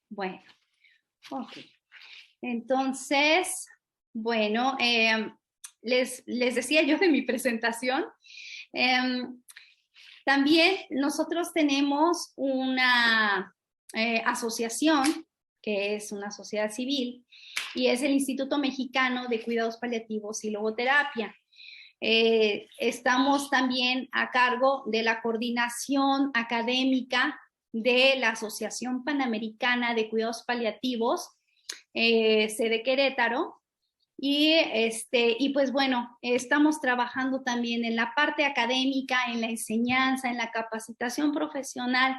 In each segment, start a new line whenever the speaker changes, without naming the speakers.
Bueno, ok. Entonces, bueno, les decía yo de mi presentación. También nosotros tenemos una asociación, que es una sociedad civil, y es el Instituto Mexicano de Cuidados Paliativos y Logoterapia. Estamos también a cargo de la coordinación académica de la Asociación Panamericana de Cuidados Paliativos, sede Querétaro, y pues bueno, estamos trabajando también en la parte académica, en la enseñanza, en la capacitación profesional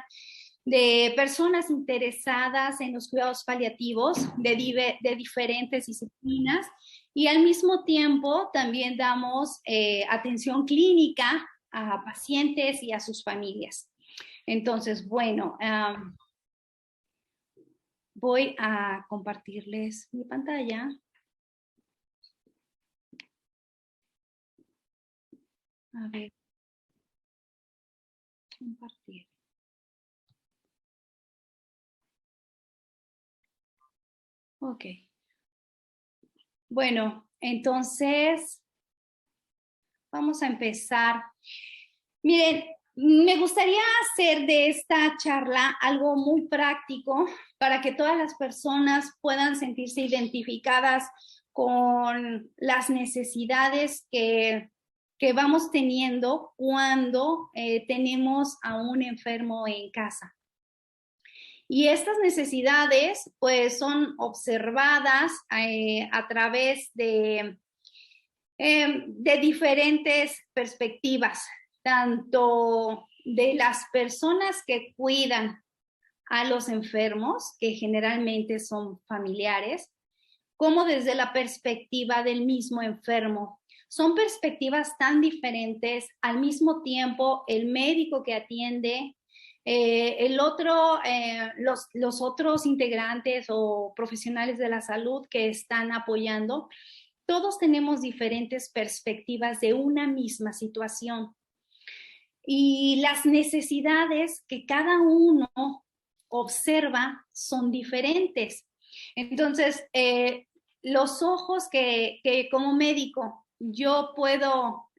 de personas interesadas en los cuidados paliativos de diferentes disciplinas, y al mismo tiempo también damos atención clínica a pacientes y a sus familias. Entonces, bueno, voy a compartirles mi pantalla. A ver, compartir. Ok. Bueno, entonces vamos a empezar. Miren, me gustaría hacer de esta charla algo muy práctico para que todas las personas puedan sentirse identificadas con las necesidades que vamos teniendo cuando tenemos a un enfermo en casa. Y estas necesidades pues son observadas a través de diferentes perspectivas, tanto de las personas que cuidan a los enfermos, que generalmente son familiares, como desde la perspectiva del mismo enfermo. Son perspectivas tan diferentes. Al mismo tiempo, el médico que atiende, los otros integrantes o profesionales de la salud que están apoyando, todos tenemos diferentes perspectivas de una misma situación. Y las necesidades que cada uno observa son diferentes. Entonces, los ojos que como médico yo puedo,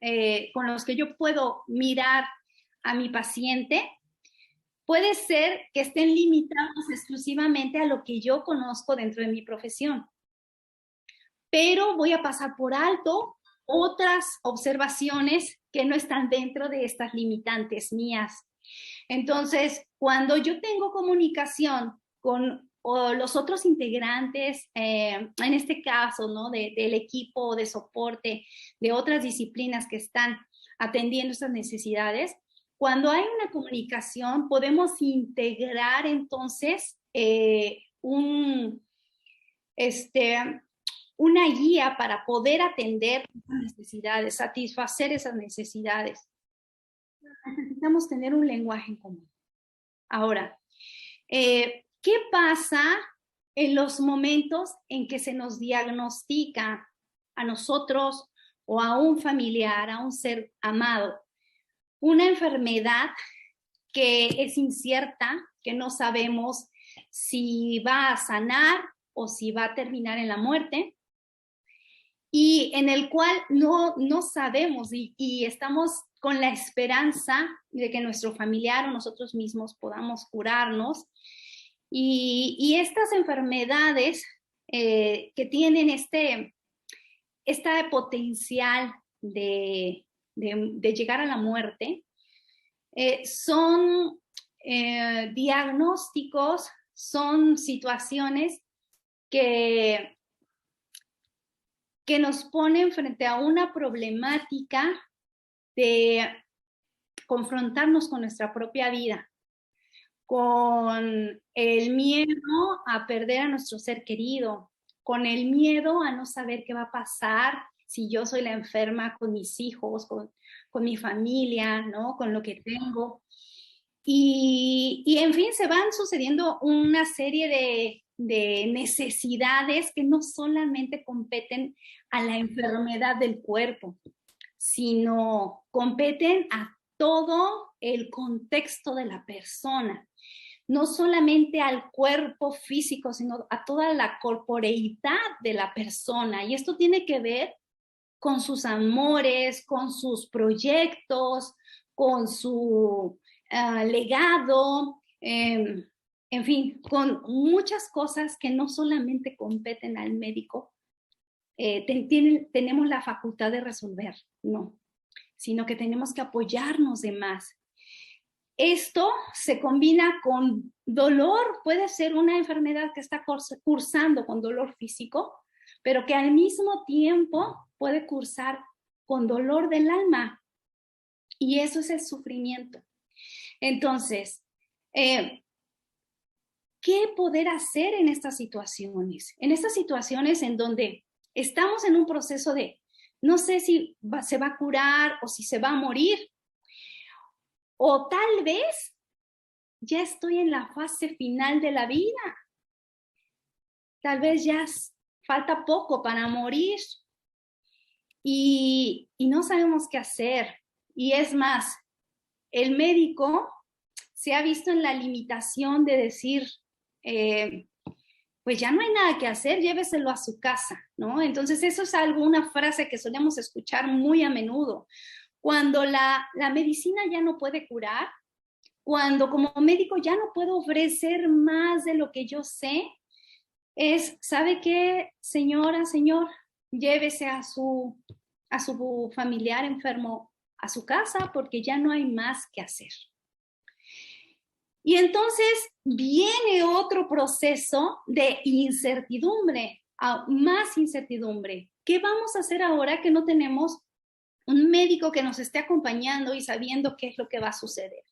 con los que yo puedo mirar a mi paciente, puede ser que estén limitados exclusivamente a lo que yo conozco dentro de mi profesión. Pero voy a pasar por alto otras observaciones que no están dentro de estas limitantes mías. Entonces, cuando yo tengo comunicación con los otros integrantes, en este caso, ¿no? Del equipo de soporte de otras disciplinas que están atendiendo estas necesidades, cuando hay una comunicación, podemos integrar entonces una guía para poder atender esas necesidades, satisfacer esas necesidades. Necesitamos tener un lenguaje en común. Ahora, ¿qué pasa en los momentos en que se nos diagnostica a nosotros o a un familiar, a un ser amado, una enfermedad que es incierta, que no sabemos si va a sanar o si va a terminar en la muerte, y en el cual no sabemos y estamos con la esperanza de que nuestro familiar o nosotros mismos podamos curarnos? Y estas enfermedades que tienen este potencial de llegar a la muerte, son diagnósticos, son situaciones que nos ponen frente a una problemática de confrontarnos con nuestra propia vida, con el miedo a perder a nuestro ser querido, con el miedo a no saber qué va a pasar si yo soy la enferma con mis hijos, con mi familia, ¿no? Con lo que tengo. Y en fin, se van sucediendo una serie de necesidades que no solamente competen a la enfermedad del cuerpo, sino competen a todo el contexto de la persona. no solamente al cuerpo físico, sino a toda la corporeidad de la persona. Y esto tiene que ver con sus amores, con sus proyectos, con su legado, en fin, con muchas cosas que no solamente competen al médico, tenemos la facultad de resolver, no, sino que tenemos que apoyarnos de más. Esto se combina con dolor, puede ser una enfermedad que está cursando con dolor físico, pero que al mismo tiempo puede cursar con dolor del alma. Y eso es el sufrimiento. Entonces, ¿qué poder hacer en estas situaciones? En estas situaciones en donde estamos en un proceso de, no sé si se va a curar o si se va a morir, o tal vez ya estoy en la fase final de la vida. Tal vez ya falta poco para morir y no sabemos qué hacer. Y es más, el médico se ha visto en la limitación de decir, pues ya no hay nada que hacer, lléveselo a su casa, ¿no? Entonces eso es una frase que solemos escuchar muy a menudo. Cuando la medicina ya no puede curar, cuando como médico ya no puedo ofrecer más de lo que yo sé, ¿sabe qué, señora, señor? Llévese a su familiar enfermo a su casa porque ya no hay más que hacer. Y entonces viene otro proceso de incertidumbre, más incertidumbre. ¿Qué vamos a hacer ahora que no tenemos un médico que nos esté acompañando y sabiendo qué es lo que va a suceder?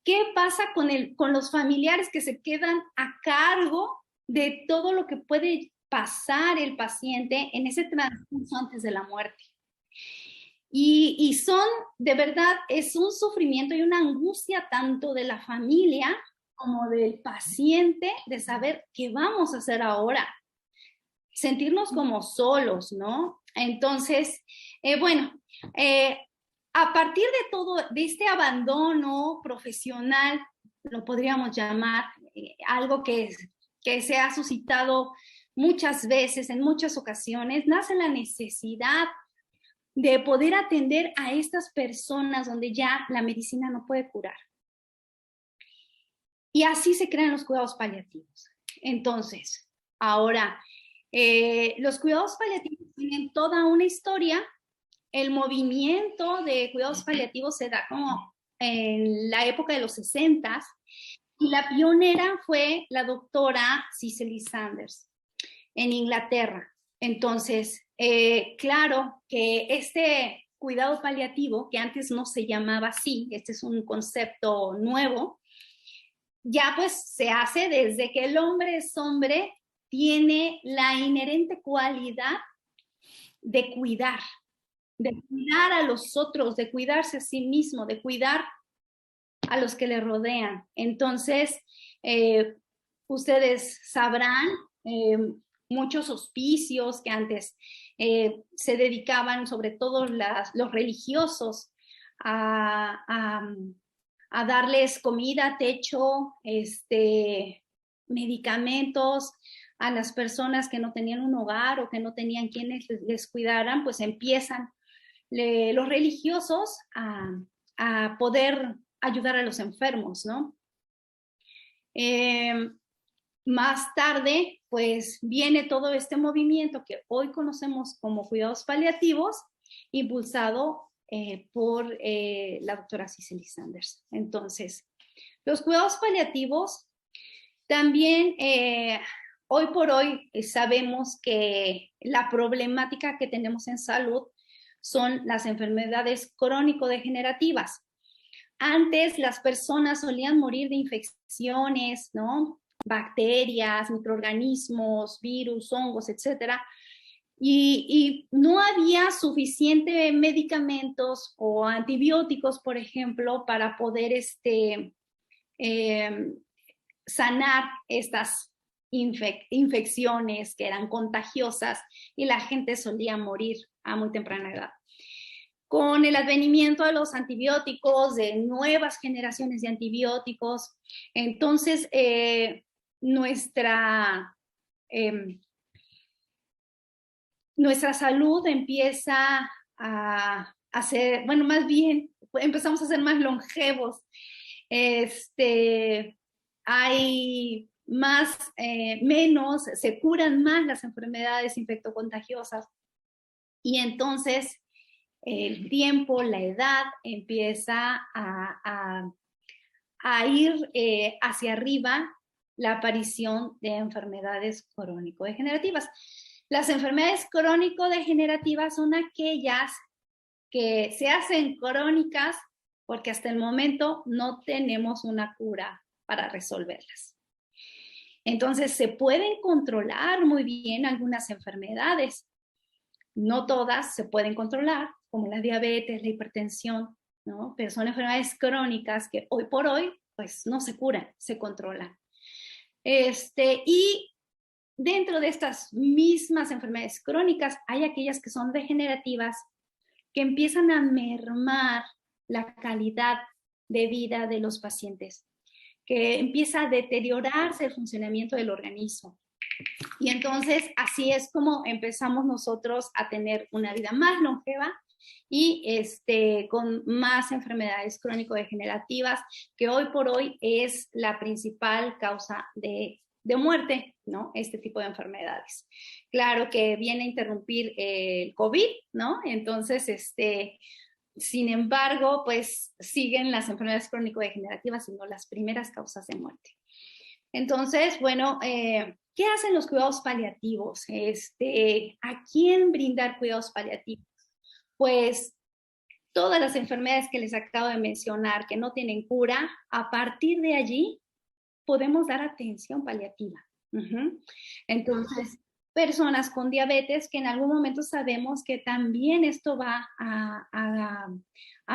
¿Qué pasa con los familiares que se quedan a cargo de todo lo que puede pasar el paciente en ese transcurso antes de la muerte? Y son, de verdad, es un sufrimiento y una angustia tanto de la familia como del paciente de saber qué vamos a hacer ahora. Sentirnos como solos, ¿no? Entonces, a partir de todo, de este abandono profesional, lo podríamos llamar, algo que se ha suscitado muchas veces, en muchas ocasiones, nace la necesidad de poder atender a estas personas donde ya la medicina no puede curar. Y así se crean los cuidados paliativos. Entonces, ahora, los cuidados paliativos tienen toda una historia. El movimiento de cuidados paliativos se da como en la época de los 60 y la pionera fue la doctora Cicely Saunders en Inglaterra. Entonces, claro que este cuidado paliativo, que antes no se llamaba así, este es un concepto nuevo, ya pues se hace desde que el hombre es hombre, tiene la inherente cualidad de cuidar a los otros, de cuidarse a sí mismo, de cuidar a los que le rodean. Entonces, ustedes sabrán, muchos hospicios que antes se dedicaban, sobre todo los religiosos, a darles comida, techo, medicamentos a las personas que no tenían un hogar o que no tenían quienes les cuidaran, pues empiezan los religiosos a poder ayudar a los enfermos, ¿no? Más tarde, pues viene todo este movimiento que hoy conocemos como cuidados paliativos, impulsado por la doctora Cicely Saunders. Entonces, los cuidados paliativos también, hoy por hoy, sabemos que la problemática que tenemos en salud son las enfermedades crónico-degenerativas. Antes las personas solían morir de infecciones, ¿no? Bacterias, microorganismos, virus, hongos, etcétera. Y no había suficiente medicamentos o antibióticos, por ejemplo, para poder sanar estas infecciones que eran contagiosas y la gente solía morir a muy temprana edad. Con el advenimiento de los antibióticos, de nuevas generaciones de antibióticos, entonces nuestra salud empieza a ser, bueno, más bien empezamos a ser más longevos. Hay más, menos, se curan más las enfermedades infectocontagiosas y entonces el tiempo, la edad empieza a ir hacia arriba la aparición de enfermedades crónico-degenerativas. Las enfermedades crónico-degenerativas son aquellas que se hacen crónicas porque hasta el momento no tenemos una cura para resolverlas. Entonces, se pueden controlar muy bien algunas enfermedades. No todas se pueden controlar, como la diabetes, la hipertensión, ¿no? Pero son enfermedades crónicas que hoy por hoy, pues no se curan, se controlan. Y dentro de estas mismas enfermedades crónicas hay aquellas que son degenerativas, que empiezan a mermar la calidad de vida de los pacientes, que empieza a deteriorarse el funcionamiento del organismo. Y entonces así es como empezamos nosotros a tener una vida más longeva y con más enfermedades crónico-degenerativas, que hoy por hoy es la principal causa de muerte, ¿no? Este tipo de enfermedades. Claro que viene a interrumpir el COVID, ¿no? Entonces, sin embargo, pues siguen las enfermedades crónico-degenerativas siendo las primeras causas de muerte. Entonces, bueno, ¿qué hacen los cuidados paliativos? ¿A quién brindar cuidados paliativos? Pues todas las enfermedades que les acabo de mencionar que no tienen cura, a partir de allí podemos dar atención paliativa. Entonces, personas con diabetes que en algún momento sabemos que también esto va a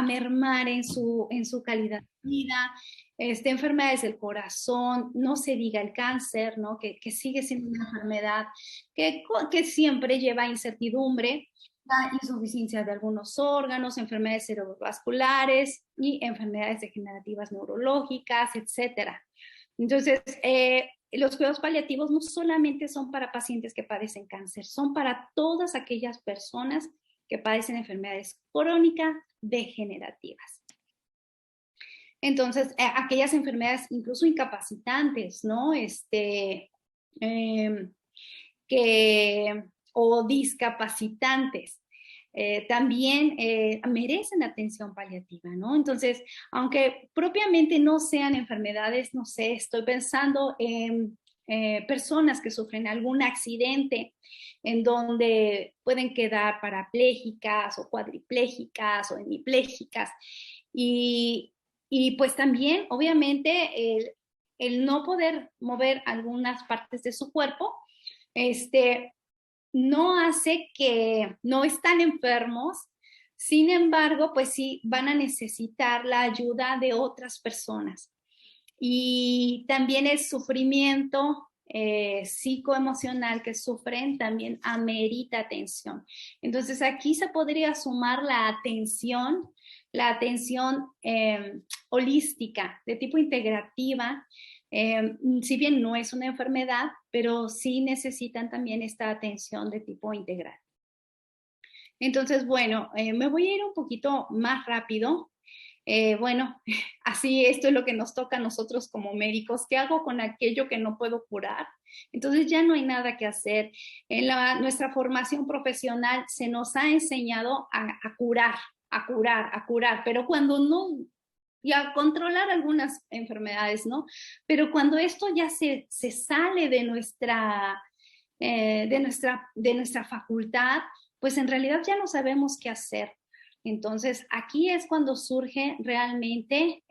mermar en su calidad de vida, enfermedades del corazón, no se diga el cáncer, ¿no? que sigue siendo una enfermedad que siempre lleva incertidumbre, la insuficiencia de algunos órganos, enfermedades cerebrovasculares y enfermedades degenerativas neurológicas, etcétera. Entonces, los cuidados paliativos no solamente son para pacientes que padecen cáncer, son para todas aquellas personas que padecen enfermedades crónicas degenerativas. Entonces, aquellas enfermedades incluso incapacitantes, ¿no? O discapacitantes. También merecen atención paliativa, ¿no? Entonces, aunque propiamente no sean enfermedades, no sé, estoy pensando en personas que sufren algún accidente en donde pueden quedar parapléjicas o cuadriplégicas o hemiplégicas y pues también, obviamente, el no poder mover algunas partes de su cuerpo, no hace que no están enfermos, sin embargo, pues sí van a necesitar la ayuda de otras personas. Y también el sufrimiento psicoemocional que sufren también amerita atención. Entonces aquí se podría sumar la atención holística, de tipo integrativa, si bien no es una enfermedad, pero sí necesitan también esta atención de tipo integral. Entonces, bueno, me voy a ir un poquito más rápido. Bueno, así esto es lo que nos toca a nosotros como médicos. ¿Qué hago con aquello que no puedo curar? Entonces ya no hay nada que hacer. En nuestra formación profesional se nos ha enseñado a curar, pero cuando no, y a controlar algunas enfermedades, ¿no? Pero cuando esto ya se sale de nuestra facultad, pues en realidad ya no sabemos qué hacer. Entonces, aquí es cuando surge realmente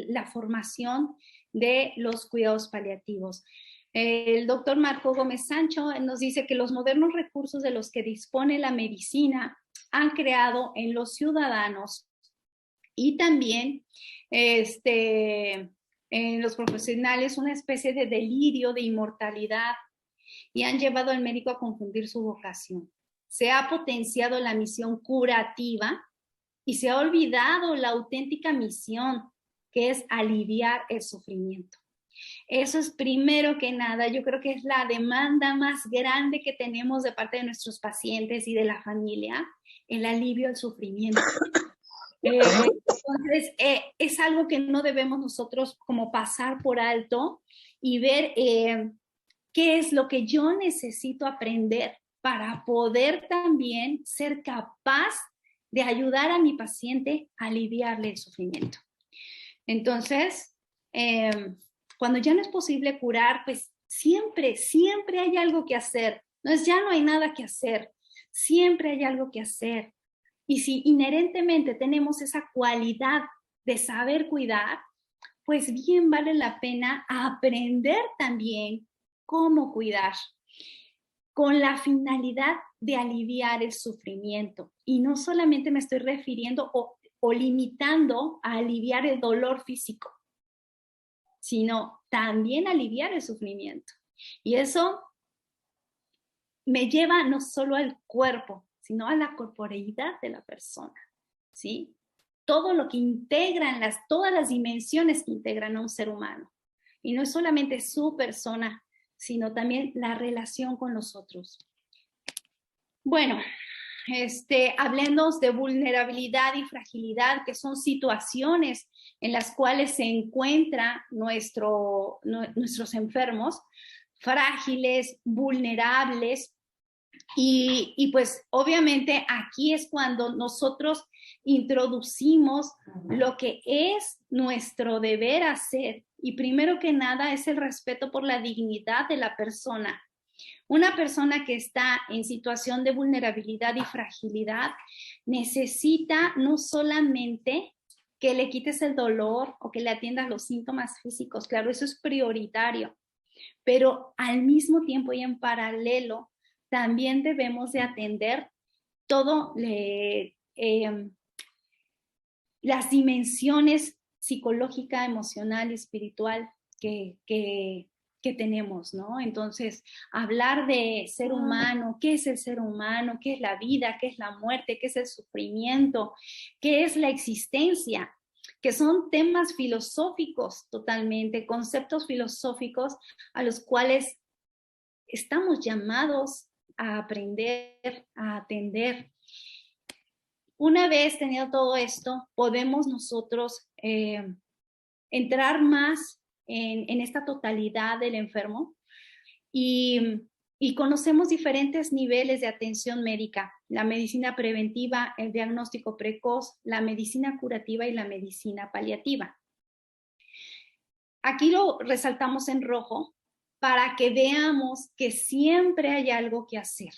la formación de los cuidados paliativos. El doctor Marco Gómez Sancho nos dice que los modernos recursos de los que dispone la medicina han creado en los ciudadanos y también en los profesionales una especie de delirio de inmortalidad y han llevado al médico a confundir su vocación. Se ha potenciado la misión curativa y se ha olvidado la auténtica misión, que es aliviar el sufrimiento. Eso es primero que nada, yo creo que es la demanda más grande que tenemos de parte de nuestros pacientes y de la familia, el alivio al sufrimiento. Entonces, es algo que no debemos nosotros como pasar por alto y ver qué es lo que yo necesito aprender para poder también ser capaz de ayudar a mi paciente a aliviarle el sufrimiento. Entonces, cuando ya no es posible curar, pues siempre hay algo que hacer. Ya no hay nada que hacer, siempre hay algo que hacer. Y si inherentemente tenemos esa cualidad de saber cuidar, pues bien vale la pena aprender también cómo cuidar, con la finalidad de aliviar el sufrimiento. Y no solamente me estoy refiriendo o limitando a aliviar el dolor físico, sino también aliviar el sufrimiento. Y eso me lleva no solo al cuerpo, sino a la corporeidad de la persona, ¿sí? Todo lo que integran, todas las dimensiones que integran a un ser humano. Y no es solamente su persona, sino también la relación con los otros. Bueno, hablemos de vulnerabilidad y fragilidad, que son situaciones en las cuales se encuentran nuestros enfermos, frágiles, vulnerables, y pues obviamente aquí es cuando nosotros introducimos lo que es nuestro deber hacer, y primero que nada es el respeto por la dignidad de la persona. Una persona que está en situación de vulnerabilidad y fragilidad necesita no solamente que le quites el dolor o que le atiendas los síntomas físicos, claro, eso es prioritario, pero al mismo tiempo y en paralelo también debemos de atender todo las dimensiones psicológica, emocional y espiritual que tenemos, ¿no? Entonces, hablar de ser humano, ¿qué es el ser humano? ¿Qué es la vida? ¿Qué es la muerte? ¿Qué es el sufrimiento? ¿Qué es la existencia? Que son temas filosóficos totalmente, conceptos filosóficos a los cuales estamos llamados a aprender, a atender. Una vez tenido todo esto, podemos nosotros entrar más en esta totalidad del enfermo y conocemos diferentes niveles de atención médica: la medicina preventiva, el diagnóstico precoz, la medicina curativa y la medicina paliativa. Aquí lo resaltamos en rojo para que veamos que siempre hay algo que hacer,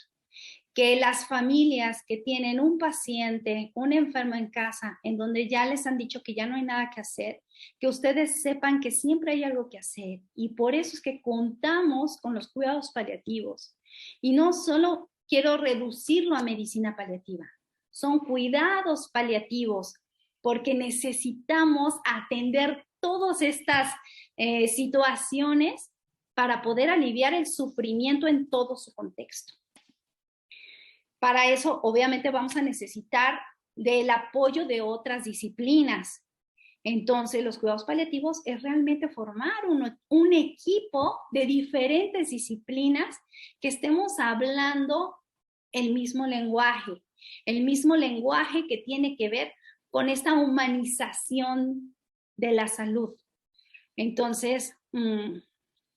que las familias que tienen un paciente, un enfermo en casa, en donde ya les han dicho que ya no hay nada que hacer, que ustedes sepan que siempre hay algo que hacer, y por eso es que contamos con los cuidados paliativos. Y no solo quiero reducirlo a medicina paliativa, son cuidados paliativos, porque necesitamos atender todas estas situaciones para poder aliviar el sufrimiento en todo su contexto. Para eso, obviamente, vamos a necesitar del apoyo de otras disciplinas. Entonces, los cuidados paliativos es realmente formar un equipo de diferentes disciplinas que estemos hablando el mismo lenguaje que tiene que ver con esta humanización de la salud. Entonces,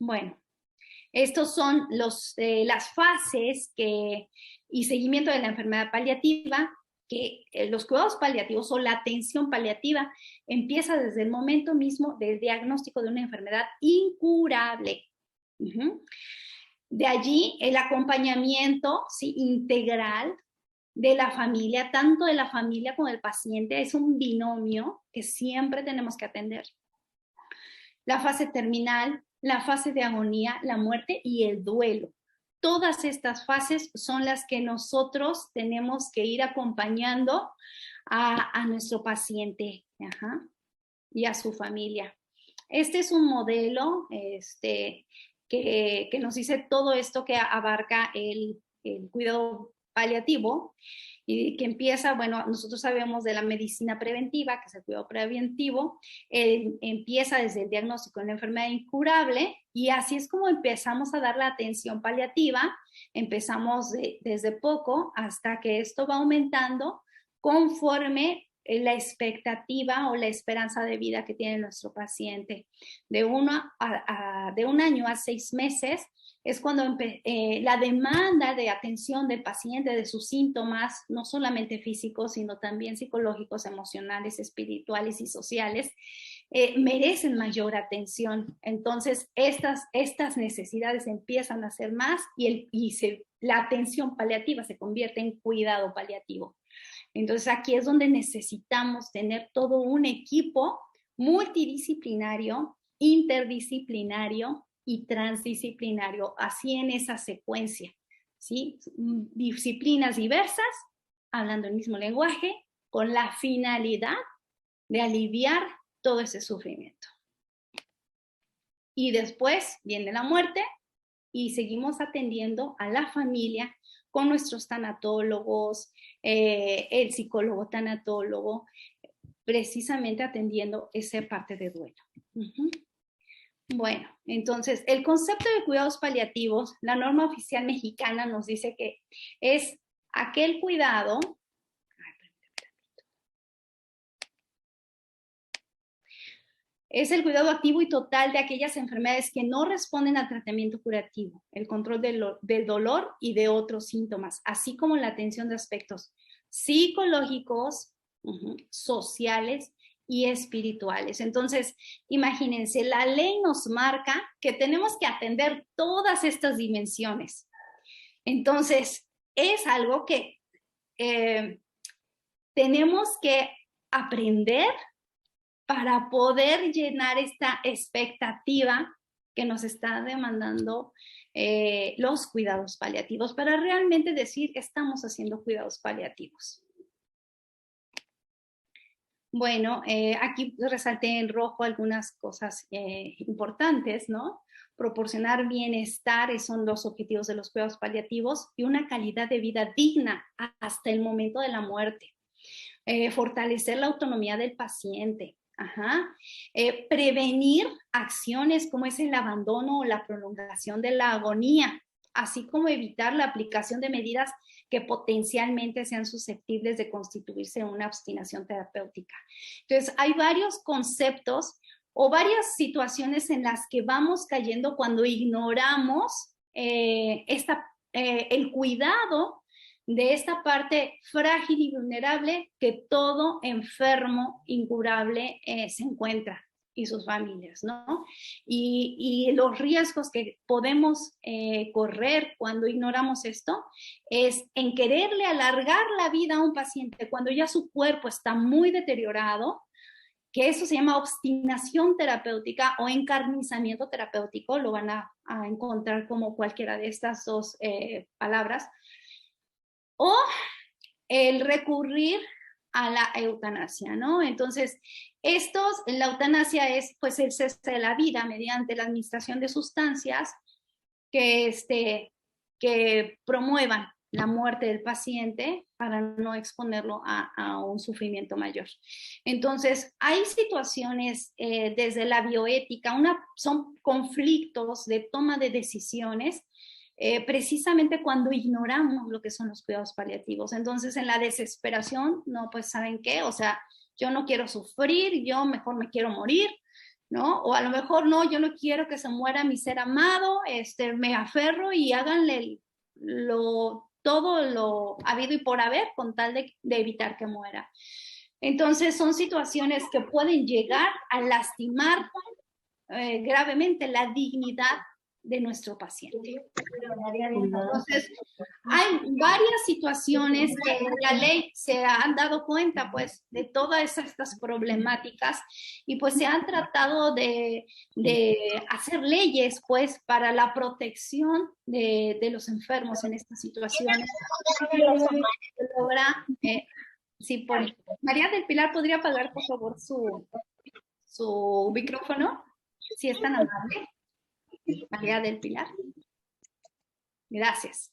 bueno, estos son las fases y seguimiento de la enfermedad paliativa, que los cuidados paliativos o la atención paliativa empieza desde el momento mismo del diagnóstico de una enfermedad incurable. De allí el acompañamiento, ¿sí?, integral de la familia, tanto de la familia como del paciente. Es un binomio que siempre tenemos que atender. La fase terminal, la fase de agonía, la muerte y el duelo. Todas estas fases son las que nosotros tenemos que ir acompañando a nuestro paciente y a su familia. Este es un modelo que nos dice todo esto que abarca el cuidado paliativo, y que empieza, bueno, nosotros sabemos de la medicina preventiva, que es el cuidado preventivo, empieza desde el diagnóstico de una enfermedad incurable, y así es como empezamos a dar la atención paliativa. Empezamos desde poco hasta que esto va aumentando conforme la expectativa o la esperanza de vida que tiene nuestro paciente. De un año a 6 meses es cuando la demanda de atención del paciente, de sus síntomas, no solamente físicos, sino también psicológicos, emocionales, espirituales y sociales, merecen mayor atención. Entonces, estas necesidades empiezan a ser más, la atención paliativa se convierte en cuidado paliativo. Entonces, aquí es donde necesitamos tener todo un equipo multidisciplinario, interdisciplinario y transdisciplinario, así en esa secuencia, ¿sí? Disciplinas diversas, hablando el mismo lenguaje, con la finalidad de aliviar todo ese sufrimiento. Y después viene la muerte y seguimos atendiendo a la familia con nuestros tanatólogos, el psicólogo tanatólogo, precisamente atendiendo esa parte de duelo. Bueno, entonces, el concepto de cuidados paliativos, la norma oficial mexicana nos dice que es aquel cuidado, es el cuidado activo y total de aquellas enfermedades que no responden al tratamiento curativo, el control del dolor y de otros síntomas, así como la atención de aspectos psicológicos, sociales y espirituales. Entonces, imagínense, la ley nos marca que tenemos que atender todas estas dimensiones. Entonces, es algo que tenemos que aprender para poder llenar esta expectativa que nos está demandando los cuidados paliativos, para realmente decir, estamos haciendo cuidados paliativos. Bueno, aquí resalté en rojo algunas cosas importantes, ¿no? Proporcionar bienestar son los objetivos de los cuidados paliativos, y una calidad de vida digna hasta el momento de la muerte. Fortalecer la autonomía del paciente. Prevenir acciones como es el abandono o la prolongación de la agonía, así como evitar la aplicación de medidas que potencialmente sean susceptibles de constituirse una obstinación terapéutica. Entonces, hay varios conceptos o varias situaciones en las que vamos cayendo cuando ignoramos el cuidado de esta parte frágil y vulnerable que todo enfermo incurable se encuentra, y sus familias, ¿no? Y los riesgos que podemos correr cuando ignoramos esto es en quererle alargar la vida a un paciente cuando ya su cuerpo está muy deteriorado, que eso se llama obstinación terapéutica o encarnizamiento terapéutico, lo van a encontrar como cualquiera de estas dos palabras, o el recurrir a la eutanasia, ¿no? Entonces, la eutanasia es pues el cese de la vida mediante la administración de sustancias que promuevan la muerte del paciente para no exponerlo a un sufrimiento mayor. Entonces, hay situaciones desde la bioética, son conflictos de toma de decisiones, precisamente cuando ignoramos lo que son los cuidados paliativos. Entonces, en la desesperación, no, pues, ¿saben qué? O sea, yo no quiero sufrir, yo mejor me quiero morir, ¿no? O a lo mejor no, yo no quiero que se muera mi ser amado, me aferro y háganle todo lo habido y por haber con tal de evitar que muera. Entonces, son situaciones que pueden llegar a lastimar gravemente la dignidad de nuestro paciente. Entonces, hay varias situaciones que en la ley se han dado cuenta, pues, de todas estas problemáticas, y pues se han tratado de hacer leyes, pues, para la protección de los enfermos en estas situaciones. Sí, María del Pilar, ¿podría apagar, por favor, su micrófono? Si es tan amable. María del Pilar. Gracias.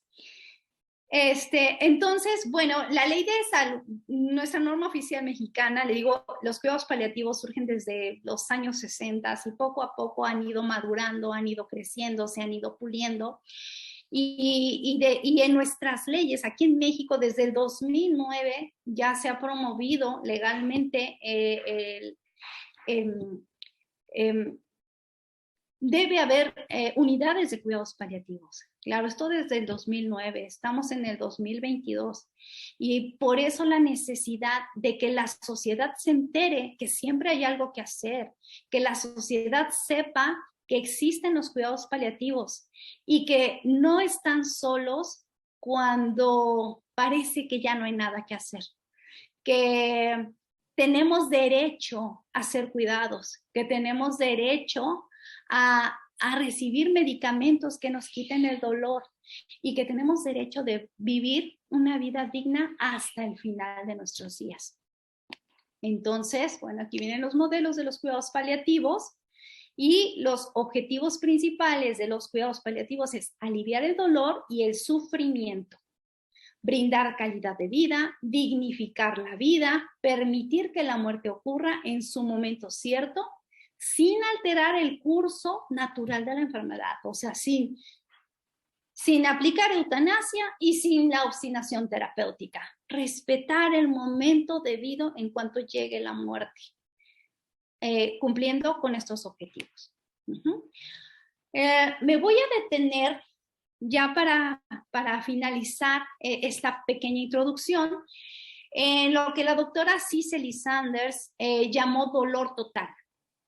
Entonces, bueno, la ley de salud, nuestra norma oficial mexicana, le digo, los cuidados paliativos surgen desde los años 60 y poco a poco han ido madurando, han ido creciendo, se han ido puliendo. Y en nuestras leyes, aquí en México, desde el 2009 ya se ha promovido legalmente debe haber unidades de cuidados paliativos. Claro, esto desde el 2009, estamos en el 2022 y por eso la necesidad de que la sociedad se entere que siempre hay algo que hacer, que la sociedad sepa que existen los cuidados paliativos y que no están solos cuando parece que ya no hay nada que hacer, que tenemos derecho a ser cuidados, que tenemos derecho a recibir medicamentos que nos quiten el dolor y que tenemos derecho de vivir una vida digna hasta el final de nuestros días. Entonces, bueno, aquí vienen los modelos de los cuidados paliativos y los objetivos principales de los cuidados paliativos es aliviar el dolor y el sufrimiento, brindar calidad de vida, dignificar la vida, permitir que la muerte ocurra en su momento cierto, sin alterar el curso natural de la enfermedad, o sea, sin aplicar eutanasia y sin la obstinación terapéutica. Respetar el momento debido en cuanto llegue la muerte, cumpliendo con estos objetivos. Me voy a detener ya para finalizar esta pequeña introducción en lo que la doctora Cicely Sanders llamó dolor total.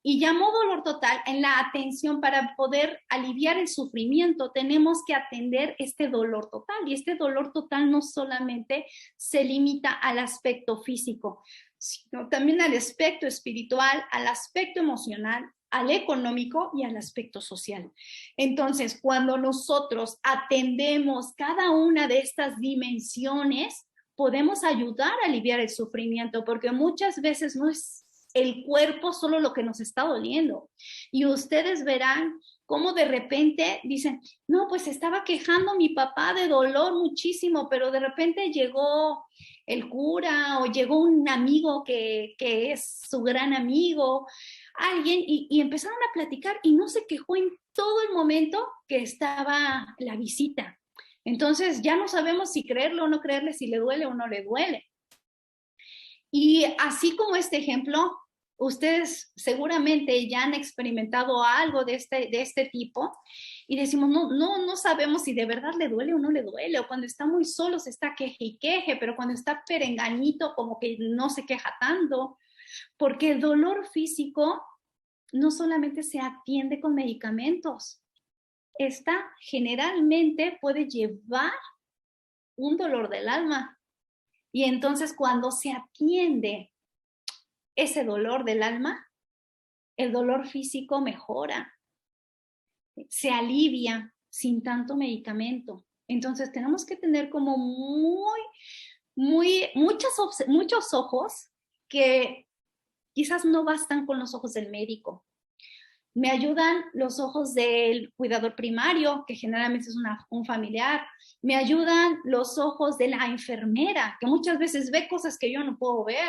Y llamó dolor total en la atención para poder aliviar el sufrimiento. Tenemos que atender este dolor total. Y este dolor total no solamente se limita al aspecto físico, sino también al aspecto espiritual, al aspecto emocional, al económico y al aspecto social. Entonces, cuando nosotros atendemos cada una de estas dimensiones, podemos ayudar a aliviar el sufrimiento, porque muchas veces no es el cuerpo solo lo que nos está doliendo. Y ustedes verán cómo de repente dicen, no, pues estaba quejando mi papá de dolor muchísimo, pero de repente llegó el cura o llegó un amigo que es su gran amigo, alguien, y empezaron a platicar y no se quejó en todo el momento que estaba la visita. Entonces ya no sabemos si creerle o no creerle, si le duele o no le duele. Y así como este ejemplo, ustedes seguramente ya han experimentado algo de este tipo y decimos, no sabemos si de verdad le duele o no le duele, o cuando está muy solo se está queje y queje, pero cuando está perenganito como que no se queja tanto, porque el dolor físico no solamente se atiende con medicamentos, esta generalmente puede llevar un dolor del alma. Y entonces cuando se atiende ese dolor del alma, el dolor físico mejora, se alivia sin tanto medicamento. Entonces tenemos que tener como muchos ojos que quizás no bastan con los ojos del médico. Me ayudan los ojos del cuidador primario, que generalmente es un familiar. Me ayudan los ojos de la enfermera, que muchas veces ve cosas que yo no puedo ver.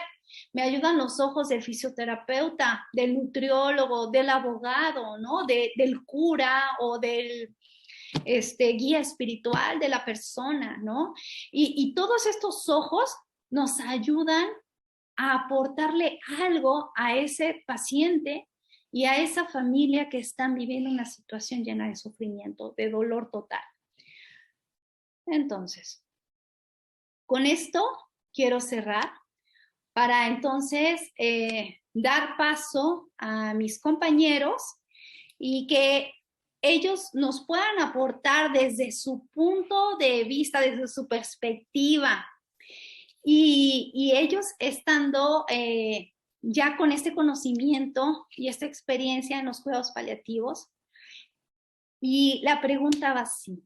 Me ayudan los ojos del fisioterapeuta, del nutriólogo, del abogado, ¿no? Del cura o del guía espiritual de la persona, ¿no? Y todos estos ojos nos ayudan a aportarle algo a ese paciente y a esa familia que están viviendo una situación llena de sufrimiento, de dolor total. Entonces, con esto quiero cerrar para entonces dar paso a mis compañeros y que ellos nos puedan aportar desde su punto de vista, desde su perspectiva. Y ellos estando ya con este conocimiento y esta experiencia en los cuidados paliativos. Y la pregunta va así.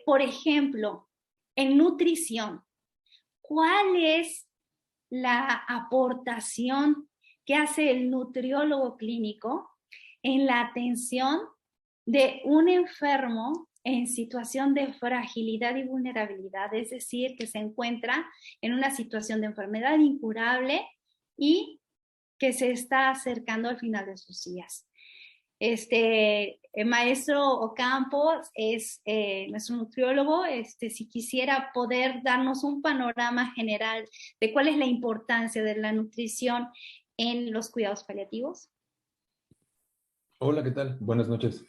Por ejemplo, en nutrición, ¿cuál es la aportación que hace el nutriólogo clínico en la atención de un enfermo en situación de fragilidad y vulnerabilidad, es decir, que se encuentra en una situación de enfermedad incurable y que se está acercando al final de sus días. El maestro Ocampo es nuestro nutriólogo. Si quisiera poder darnos un panorama general de cuál es la importancia de la nutrición en los cuidados paliativos.
Hola, ¿qué tal? Buenas noches.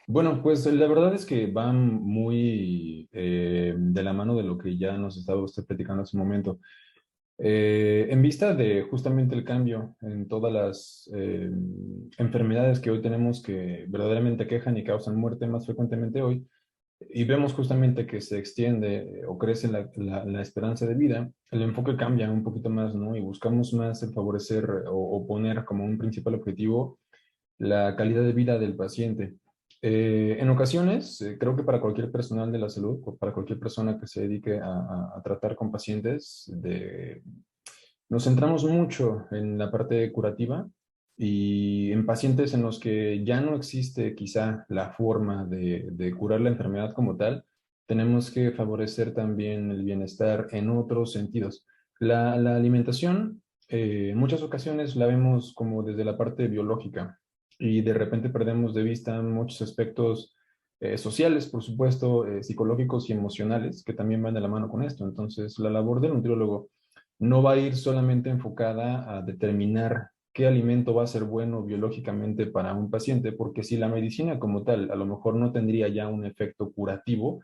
Bueno, pues la verdad es que van muy de la mano de lo que ya nos estaba usted platicando hace un momento. En vista de justamente el cambio en todas las enfermedades que hoy tenemos que verdaderamente quejan y causan muerte más frecuentemente hoy, y vemos justamente que se extiende o crece la esperanza de vida, el enfoque cambia un poquito más, ¿no? Y buscamos más el favorecer o poner como un principal objetivo la calidad de vida del paciente. En ocasiones, creo que para cualquier personal de la salud, o para cualquier persona que se dedique a tratar con pacientes, nos centramos mucho en la parte curativa y en pacientes en los que ya no existe quizá la forma de curar la enfermedad como tal, tenemos que favorecer también el bienestar en otros sentidos. La alimentación, en muchas ocasiones la vemos como desde la parte biológica y de repente perdemos de vista muchos aspectos sociales, por supuesto, psicológicos y emocionales, que también van de la mano con esto. Entonces, la labor del nutriólogo no va a ir solamente enfocada a determinar qué alimento va a ser bueno biológicamente para un paciente, porque si la medicina como tal a lo mejor no tendría ya un efecto curativo,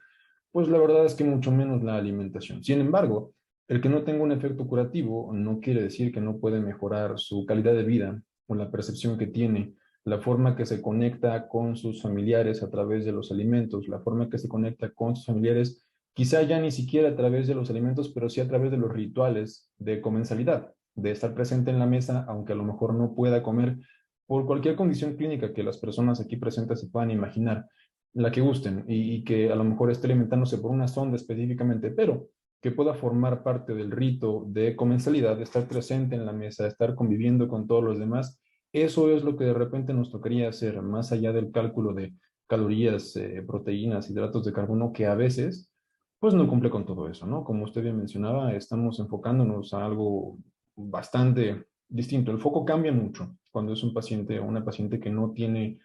pues la verdad es que mucho menos la alimentación. Sin embargo, el que no tenga un efecto curativo no quiere decir que no puede mejorar su calidad de vida o la percepción que tiene, la forma que se conecta con sus familiares a través de los alimentos, la forma que se conecta con sus familiares, quizá ya ni siquiera a través de los alimentos, pero sí a través de los rituales de comensalidad, de estar presente en la mesa, aunque a lo mejor no pueda comer por cualquier condición clínica que las personas aquí presentes se puedan imaginar, la que gusten, y que a lo mejor esté alimentándose por una sonda específicamente, pero que pueda formar parte del rito de comensalidad, de estar presente en la mesa, de estar conviviendo con todos los demás. Eso es lo que de repente nos tocaría hacer, más allá del cálculo de calorías, proteínas, hidratos de carbono, que a veces pues no cumple con todo eso, ¿no? Como usted bien mencionaba, estamos enfocándonos a algo bastante distinto. El foco cambia mucho cuando es un paciente o una paciente que no tiene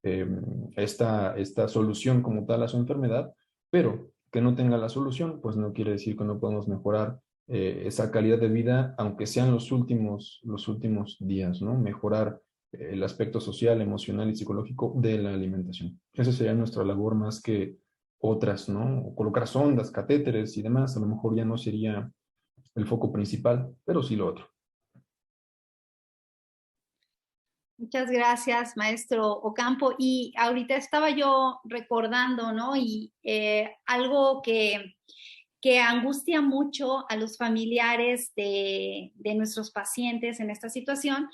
eh, esta solución como tal a su enfermedad, pero que no tenga la solución, pues no quiere decir que no podemos mejorar esa calidad de vida, aunque sean los últimos días, ¿no? Mejorar el aspecto social, emocional y psicológico de la alimentación. Esa sería nuestra labor más que otras, ¿no? O colocar sondas, catéteres y demás, a lo mejor ya no sería el foco principal, pero sí lo otro.
Muchas gracias, maestro Ocampo. Y ahorita estaba yo recordando, ¿no? Y algo que angustia mucho a los familiares de nuestros pacientes en esta situación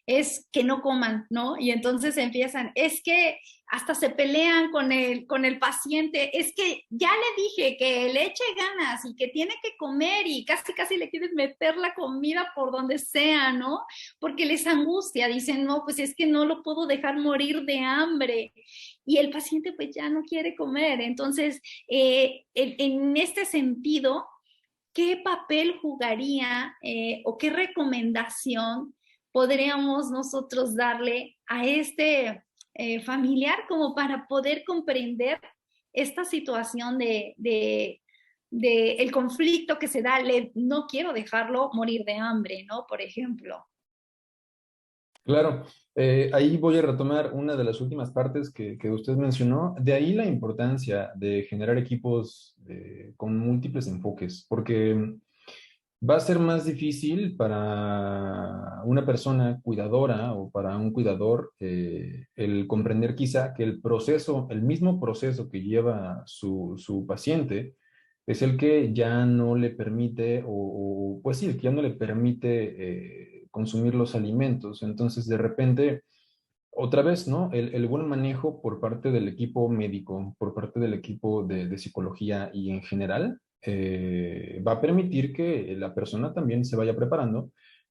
es que no coman, ¿no? Y entonces empiezan, es que hasta se pelean con el paciente, es que ya le dije que le eche ganas y que tiene que comer y casi, casi le quieren meter la comida por donde sea, ¿no? Porque les angustia, dicen, no, pues es que no lo puedo dejar morir de hambre. Y el paciente pues ya no quiere comer. Entonces, en este sentido, ¿qué papel jugaría o qué recomendación podríamos nosotros darle a este familiar como para poder comprender esta situación de el conflicto que se da? No quiero dejarlo morir de hambre, ¿no? Por ejemplo.
Claro, ahí voy a retomar una de las últimas partes que usted mencionó. De ahí la importancia de generar equipos con múltiples enfoques, porque va a ser más difícil para una persona cuidadora o para un cuidador el comprender quizá que el proceso, el mismo proceso que lleva su paciente, es el que ya no le permite, pues sí, el que ya no le permite consumir los alimentos. Entonces, de repente, otra vez, ¿no? El buen manejo por parte del equipo médico, por parte del equipo de psicología y en general, va a permitir que la persona también se vaya preparando,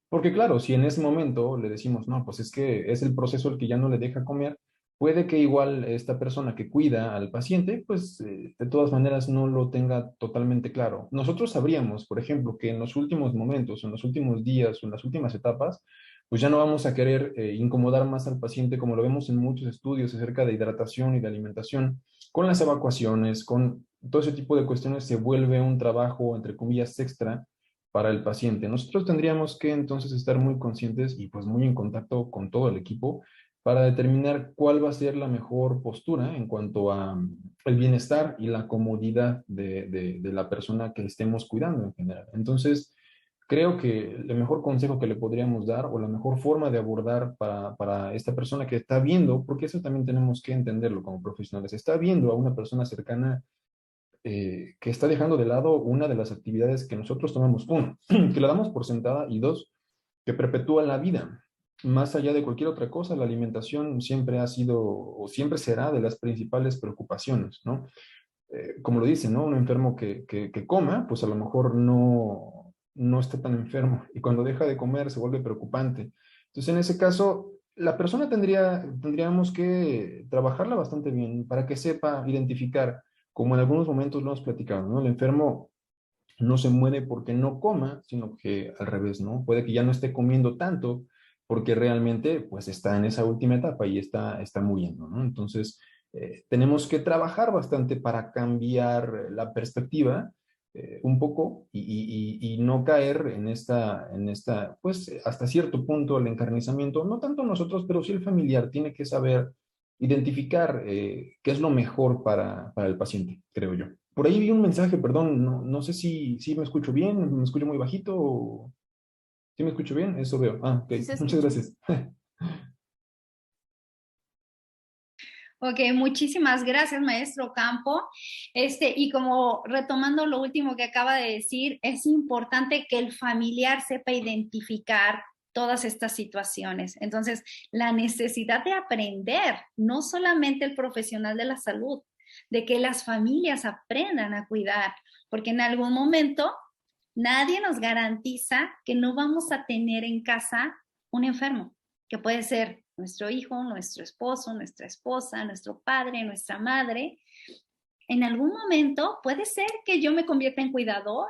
porque claro, si en ese momento le decimos, no, pues es que es el proceso el que ya no le deja comer, puede que igual esta persona que cuida al paciente, pues de todas maneras no lo tenga totalmente claro. Nosotros sabríamos, por ejemplo, que en los últimos momentos, en los últimos días o en las últimas etapas, pues ya no vamos a querer incomodar más al paciente, como lo vemos en muchos estudios acerca de hidratación y de alimentación, con las evacuaciones, con todo ese tipo de cuestiones se vuelve un trabajo, entre comillas, extra para el paciente. Nosotros tendríamos que entonces estar muy conscientes y pues muy en contacto con todo el equipo para determinar cuál va a ser la mejor postura en cuanto a el bienestar y la comodidad de la persona que estemos cuidando en general. Entonces, creo que el mejor consejo que le podríamos dar o la mejor forma de abordar para esta persona que está viendo, porque eso también tenemos que entenderlo como profesionales, está viendo a una persona cercana que está dejando de lado una de las actividades que nosotros tomamos, uno, que la damos por sentada y dos, que perpetúa la vida. Más allá de cualquier otra cosa, la alimentación siempre ha sido o siempre será de las principales preocupaciones, ¿no? Como lo dicen, ¿no? Un enfermo que coma, pues a lo mejor no está tan enfermo y cuando deja de comer se vuelve preocupante. Entonces, en ese caso, la persona tendríamos que trabajarla bastante bien para que sepa identificar, como en algunos momentos lo hemos platicado, ¿no? El enfermo no se muere porque no coma, sino que al revés, ¿no? Puede que ya no esté comiendo tanto porque realmente pues está en esa última etapa y está muriendo, ¿no? Entonces, tenemos que trabajar bastante para cambiar la perspectiva un poco y no caer pues hasta cierto punto el encarnizamiento, no tanto nosotros, pero sí el familiar tiene que saber identificar qué es lo mejor para el paciente, creo yo. Por ahí vi un mensaje, perdón, no sé si me escucho bien, me escucho muy bajito o... ¿Sí me escucho bien? Eso veo. Ah, ok.
Sí se
Muchas
escucha.
gracias.
Ok, muchísimas gracias, maestro Campo. Y como retomando lo último que acaba de decir, es importante que el familiar sepa identificar todas estas situaciones. Entonces, la necesidad de aprender, no solamente el profesional de la salud, de que las familias aprendan a cuidar, porque en algún momento nadie nos garantiza que no vamos a tener en casa un enfermo, que puede ser nuestro hijo, nuestro esposo, nuestra esposa, nuestro padre, nuestra madre. En algún momento puede ser que yo me convierta en cuidador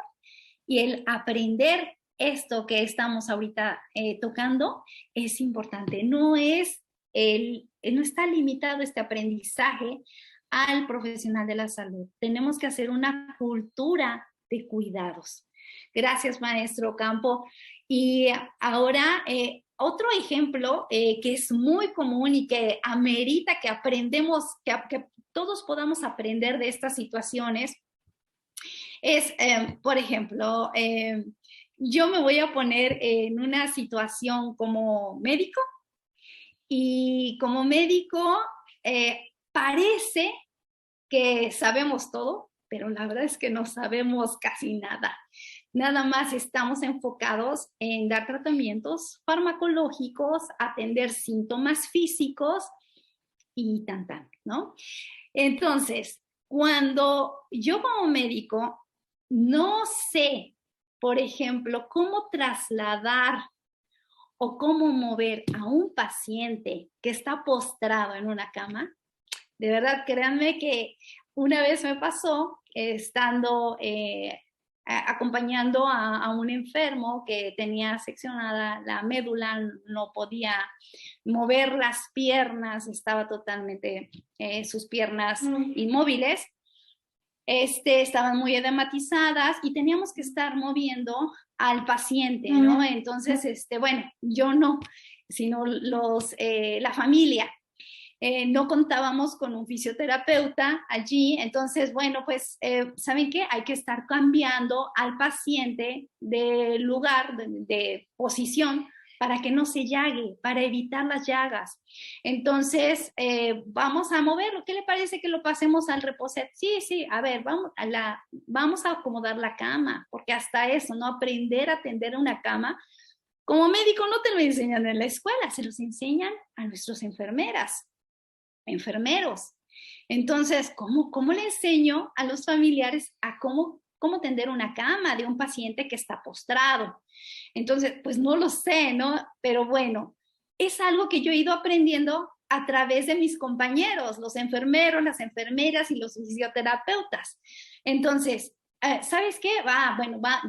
y el aprender esto que estamos ahorita tocando es importante. No está limitado este aprendizaje al profesional de la salud. Tenemos que hacer una cultura de cuidados. Gracias, maestro Campo. Y ahora, otro ejemplo que es muy común y que amerita que aprendemos, que todos podamos aprender de estas situaciones, es, por ejemplo, yo me voy a poner en una situación como médico y como médico parece que sabemos todo, pero la verdad es que no sabemos casi nada. Nada más estamos enfocados en dar tratamientos farmacológicos, atender síntomas físicos y tan, ¿no? Entonces, cuando yo como médico no sé, por ejemplo, cómo trasladar o cómo mover a un paciente que está postrado en una cama, de verdad, créanme que una vez me pasó estando acompañando a un enfermo que tenía seccionada la médula, no podía mover las piernas, estaba totalmente sus piernas inmóviles, estaban muy edematizadas y teníamos que estar moviendo al paciente, ¿no? Entonces, bueno, yo no, sino la familia. No contábamos con un fisioterapeuta allí, entonces, bueno, pues, ¿saben qué? Hay que estar cambiando al paciente de lugar, de posición, para que no se llague, para evitar las llagas. Entonces, vamos a moverlo. ¿Qué le parece que lo pasemos al reposet? Sí, a ver, vamos a acomodar la cama, porque hasta eso, ¿no? Aprender a tender una cama. Como médico no te lo enseñan en la escuela, se los enseñan a nuestras enfermeros. Entonces, ¿cómo le enseño a los familiares a cómo tender una cama de un paciente que está postrado? Entonces, pues no lo sé, ¿no? Pero bueno, es algo que yo he ido aprendiendo a través de mis compañeros, los enfermeros, las enfermeras y los fisioterapeutas. Entonces, ¿sabes qué?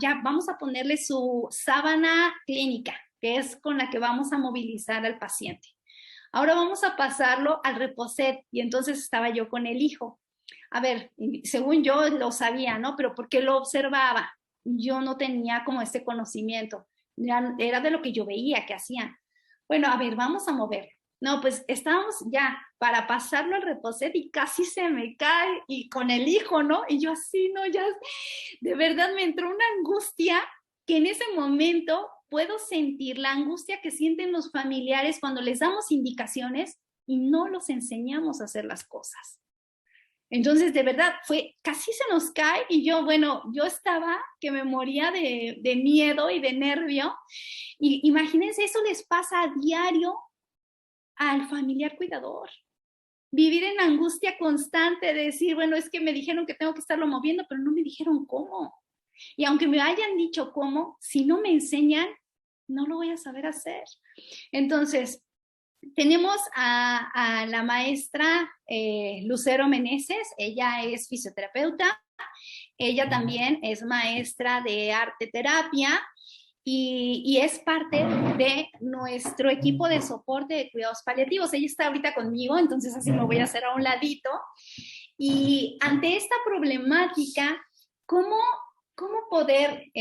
Ya vamos a ponerle su sábana clínica, que es con la que vamos a movilizar al paciente. Ahora vamos a pasarlo al reposet, y entonces estaba yo con el hijo. A ver, según yo lo sabía, ¿no? Pero porque lo observaba, yo no tenía como este conocimiento. Era de lo que yo veía que hacían. Bueno, a ver, vamos a moverlo. No, pues estábamos ya para pasarlo al reposet y casi se me cae, y con el hijo, ¿no? Y yo así, ¿no? Ya, de verdad me entró una angustia que en ese momento puedo sentir la angustia que sienten los familiares cuando les damos indicaciones y no los enseñamos a hacer las cosas. Entonces, de verdad, casi se nos cae, y yo, bueno, yo estaba que me moría de miedo y de nervio. Y imagínense, eso les pasa a diario al familiar cuidador. Vivir en angustia constante, de decir, bueno, es que me dijeron que tengo que estarlo moviendo, pero no me dijeron cómo. Y aunque me hayan dicho cómo, si no me enseñan, no lo voy a saber hacer. Entonces, tenemos a la maestra Lucero Meneses. Ella es fisioterapeuta, ella también es maestra de arte terapia, y es parte de nuestro equipo de soporte de cuidados paliativos. Ella está ahorita conmigo, entonces así me voy a hacer a un ladito. Y ante esta problemática, ¿cómo poder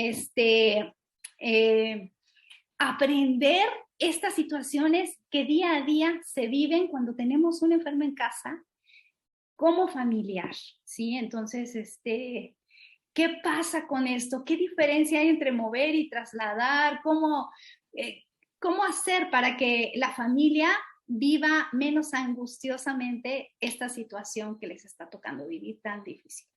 aprender estas situaciones que día a día se viven cuando tenemos un enfermo en casa como familiar? ¿Sí? Entonces, ¿qué pasa con esto? ¿Qué diferencia hay entre mover y trasladar? ¿Cómo hacer para que la familia viva menos angustiosamente esta situación que les está tocando vivir tan difícil?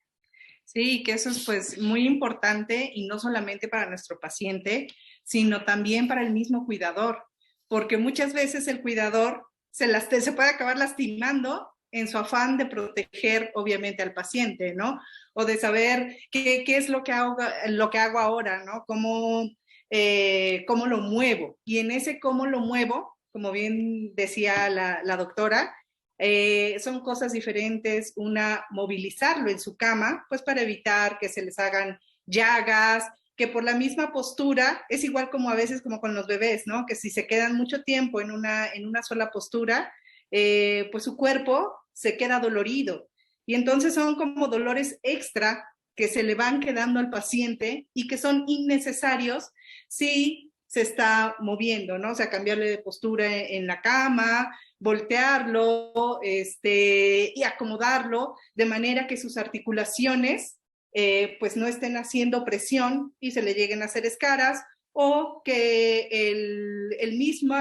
Sí, que eso es pues muy importante, y no solamente para nuestro paciente, sino también para el mismo cuidador, porque muchas veces el cuidador se puede acabar lastimando en su afán de proteger, obviamente, al paciente, ¿no? O de saber qué es lo que hago ahora, ¿no? Cómo lo muevo. Y en ese cómo lo muevo, como bien decía la doctora, son cosas diferentes. Una, movilizarlo en su cama, pues para evitar que se les hagan llagas, que por la misma postura, es igual como a veces como con los bebés, ¿no? Que si se quedan mucho tiempo en una sola postura, pues su cuerpo se queda dolorido. Y entonces son como dolores extra que se le van quedando al paciente y que son innecesarios si se está moviendo, ¿no? O sea, cambiarle de postura en la cama, voltearlo, y acomodarlo de manera que sus articulaciones pues no estén haciendo presión y se le lleguen a hacer escaras, o que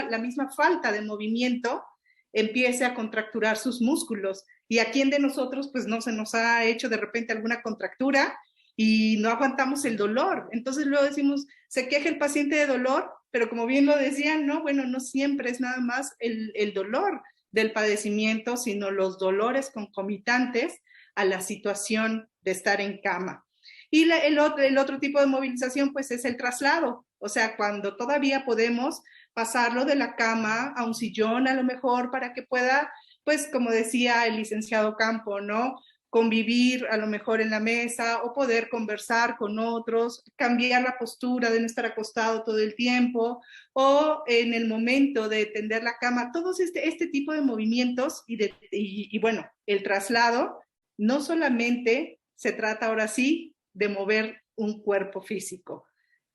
la misma falta de movimiento empiece a contracturar sus músculos. ¿Y a quién de nosotros pues no se nos ha hecho de repente alguna contractura y no aguantamos el dolor? Entonces luego decimos, se queja el paciente de dolor, pero como bien lo decían, no, bueno, no siempre es nada más el dolor del padecimiento, sino los dolores concomitantes a la situación de estar en cama. Y el otro tipo de movilización pues es el traslado, o sea, cuando todavía podemos pasarlo de la cama a un sillón a lo mejor, para que pueda, pues como decía el licenciado Campo, ¿no? Convivir a lo mejor en la mesa, o poder conversar con otros, cambiar la postura de no estar acostado todo el tiempo, o en el momento de tender la cama, todos este tipo de movimientos. Y bueno, el traslado no solamente se trata ahora sí de mover un cuerpo físico.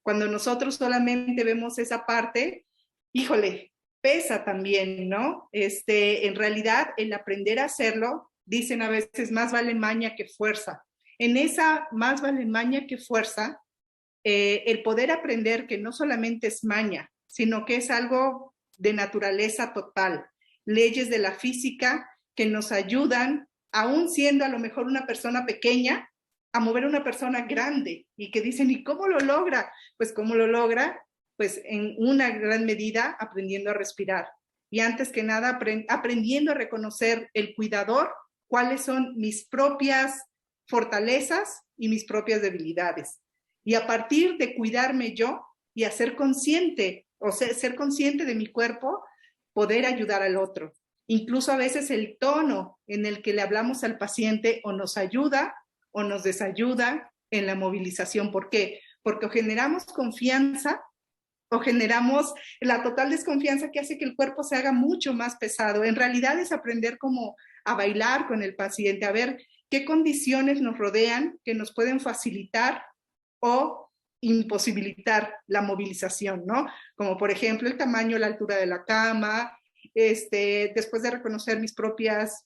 Cuando nosotros solamente vemos esa parte, híjole, pesa también, ¿no? En realidad, el aprender a hacerlo, dicen a veces, más vale maña que fuerza. En esa más vale maña que fuerza, el poder aprender que no solamente es maña, sino que es algo de naturaleza total, leyes de la física que nos ayudan, aún siendo a lo mejor una persona pequeña, a mover a una persona grande, y que dicen, ¿y cómo lo logra? Pues ¿cómo lo logra? Pues en una gran medida aprendiendo a respirar. Y antes que nada, aprendiendo a reconocer el cuidador, cuáles son mis propias fortalezas y mis propias debilidades. Y a partir de cuidarme yo y a ser consciente, o ser consciente de mi cuerpo, poder ayudar al otro. Incluso a veces el tono en el que le hablamos al paciente o nos ayuda o nos desayuda en la movilización. ¿Por qué? Porque o generamos confianza o generamos la total desconfianza que hace que el cuerpo se haga mucho más pesado. En realidad es aprender como a bailar con el paciente, a ver qué condiciones nos rodean que nos pueden facilitar o imposibilitar la movilización, ¿no? Como por ejemplo el tamaño, la altura de la cama, después de reconocer mis propias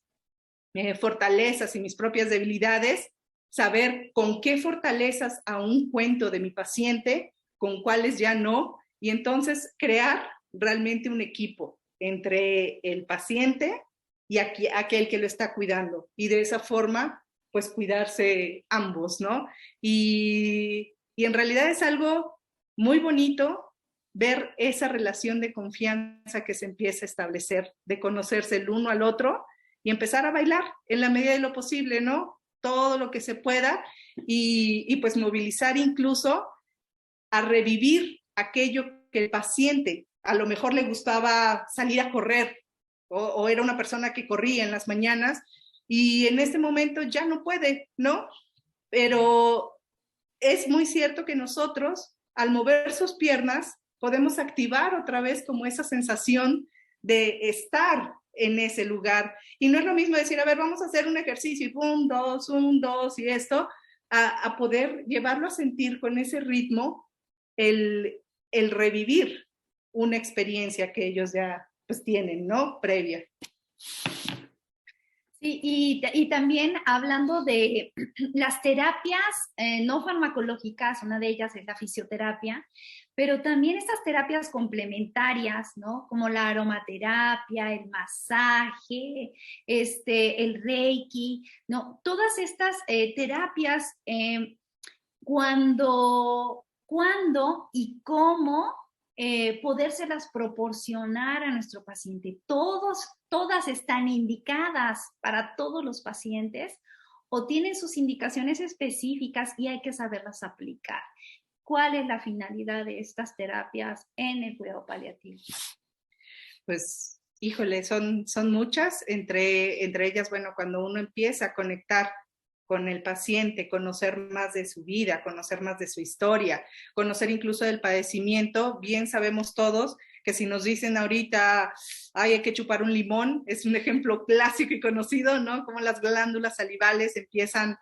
fortalezas y mis propias debilidades, saber con qué fortalezas aún cuento de mi paciente, con cuáles ya no, y entonces crear realmente un equipo entre el paciente y aquel que lo está cuidando. Y de esa forma, pues cuidarse ambos, ¿no? Y en realidad es algo muy bonito ver esa relación de confianza que se empieza a establecer, de conocerse el uno al otro y empezar a bailar en la medida de lo posible, ¿no? Todo lo que se pueda y pues movilizar incluso a revivir aquello que el paciente a lo mejor le gustaba salir a correr o era una persona que corría en las mañanas y en este momento ya no puede, ¿no? Pero es muy cierto que nosotros, al mover sus piernas, podemos activar otra vez como esa sensación de estar en ese lugar. Y no es lo mismo decir, a ver, vamos a hacer un ejercicio, y 1, 2, y esto, a poder llevarlo a sentir con ese ritmo el revivir una experiencia que ellos ya pues tienen, ¿no? Previa.
Sí, y también hablando de las terapias no farmacológicas, una de ellas es la fisioterapia, pero también estas terapias complementarias, ¿no? Como la aromaterapia, el masaje, el reiki, ¿no? Todas estas terapias, cuando y cómo podérselas proporcionar a nuestro paciente. Todas están indicadas para todos los pacientes o tienen sus indicaciones específicas y hay que saberlas aplicar. ¿Cuál es la finalidad de estas terapias en el cuidado paliativo?
Pues, híjole, son muchas, entre ellas, bueno, cuando uno empieza a conectar con el paciente, conocer más de su vida, conocer más de su historia, conocer incluso del padecimiento. Bien sabemos todos que si nos dicen ahorita, ay, hay que chupar un limón, es un ejemplo clásico y conocido, ¿no? Como las glándulas salivales empiezan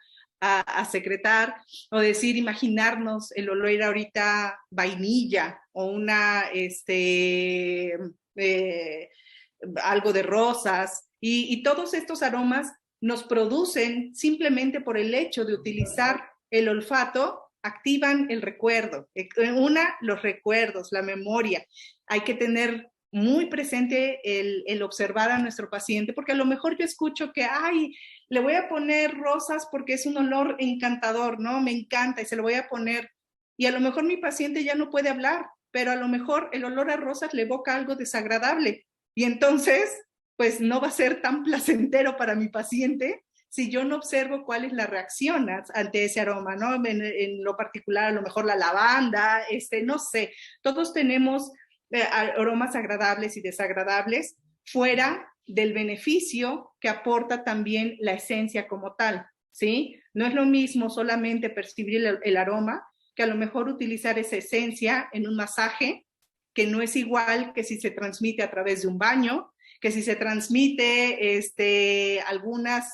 a secretar, o decir, imaginarnos el olor ahorita vainilla o algo de rosas, y todos estos aromas nos producen simplemente por el hecho de utilizar el olfato, activan el recuerdo. Los recuerdos, la memoria. Hay que tener muy presente el observar a nuestro paciente, porque a lo mejor yo escucho que, ay, le voy a poner rosas porque es un olor encantador, ¿no? Me encanta y se lo voy a poner. Y a lo mejor mi paciente ya no puede hablar, pero a lo mejor el olor a rosas le evoca algo desagradable. Y entonces pues no va a ser tan placentero para mi paciente si yo no observo cuál es la reacción ante ese aroma, ¿no? En lo particular, a lo mejor la lavanda, no sé, todos tenemos aromas agradables y desagradables fuera del beneficio que aporta también la esencia como tal, ¿sí? No es lo mismo solamente percibir el aroma que a lo mejor utilizar esa esencia en un masaje, que no es igual que si se transmite a través de un baño, que si se transmite algunas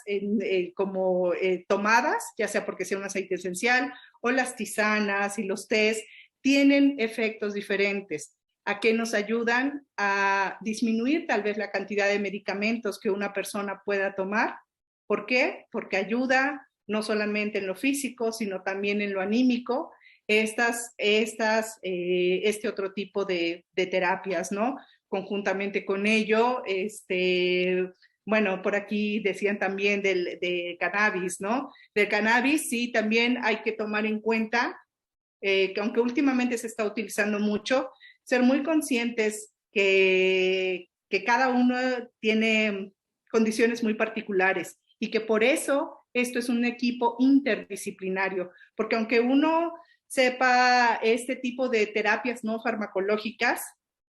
como tomadas, ya sea porque sea un aceite esencial, o las tisanas y los tés, tienen efectos diferentes. ¿A qué nos ayudan? A disminuir tal vez la cantidad de medicamentos que una persona pueda tomar. ¿Por qué? Porque ayuda no solamente en lo físico, sino también en lo anímico, este otro tipo de terapias, ¿no? Conjuntamente con ello, bueno, por aquí decían también de cannabis, ¿no? Del cannabis sí también hay que tomar en cuenta, que aunque últimamente se está utilizando mucho, ser muy conscientes que cada uno tiene condiciones muy particulares y que por eso esto es un equipo interdisciplinario, porque aunque uno sepa este tipo de terapias no farmacológicas,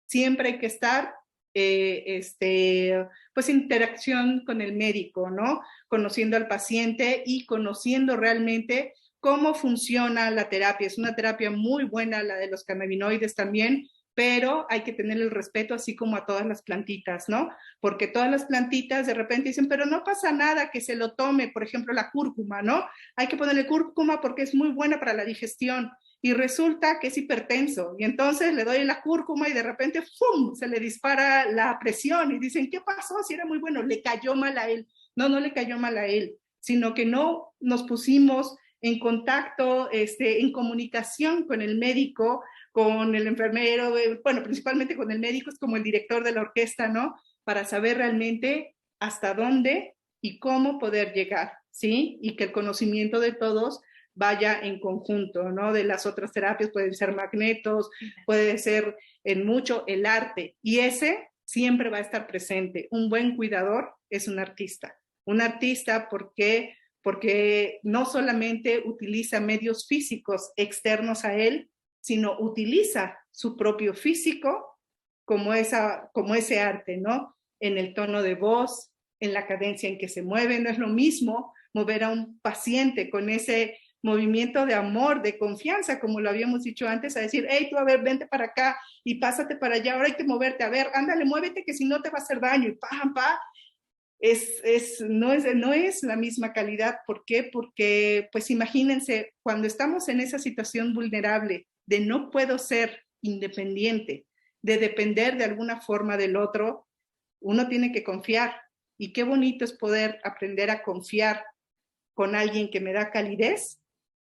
siempre hay que estar pues interacción con el médico, ¿no? Conociendo al paciente y conociendo realmente cómo funciona la terapia. Es una terapia muy buena, la de los cannabinoides también, pero hay que tener el respeto así como a todas las plantitas, ¿no? Porque todas las plantitas de repente dicen, pero no pasa nada que se lo tome, por ejemplo, la cúrcuma, ¿no? Hay que ponerle cúrcuma porque es muy buena para la digestión y resulta que es hipertenso y entonces le doy la cúrcuma y de repente ¡fum! Se le dispara la presión y dicen, ¿qué pasó? Si era muy bueno, le cayó mal a él. No, no le cayó mal a él, sino que no nos pusimos en contacto, en comunicación con el médico, con el enfermero, bueno, principalmente con el médico, es como el director de la orquesta, ¿no? Para saber realmente hasta dónde y cómo poder llegar, ¿sí? Y que el conocimiento de todos vaya en conjunto, ¿no? De las otras terapias pueden ser magnetos, puede ser en mucho el arte, y ese siempre va a estar presente. Un buen cuidador es un artista porque no solamente utiliza medios físicos externos a él, sino utiliza su propio físico como ese arte, ¿no? En el tono de voz, en la cadencia en que se mueve. No es lo mismo mover a un paciente con ese movimiento de amor, de confianza, como lo habíamos dicho antes, a decir, hey, tú, a ver, vente para acá y pásate para allá, ahora hay que moverte, a ver, ándale, muévete que si no te va a hacer daño, y pam, pam. No es la misma calidad. ¿Por qué? Porque, pues imagínense, cuando estamos en esa situación vulnerable de no puedo ser independiente, de depender de alguna forma del otro, uno tiene que confiar. Y qué bonito es poder aprender a confiar con alguien que me da calidez,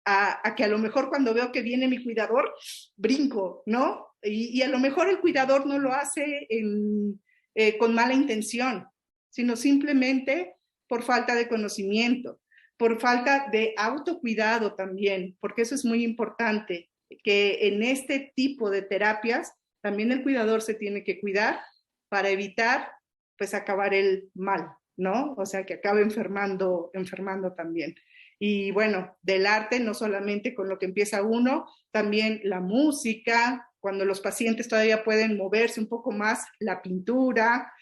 a que a lo mejor cuando veo que viene mi cuidador, brinco, ¿no? Y a lo mejor el cuidador no lo hace con mala intención, sino simplemente por falta de conocimiento, por falta de autocuidado también, porque eso es muy importante, que en este tipo de terapias también el cuidador se tiene que cuidar para evitar, pues, acabar el mal, ¿no? O sea, que acabe enfermando también. Y bueno, del arte, no solamente con lo que empieza uno, también la música, cuando los pacientes todavía pueden moverse un poco más, la pintura,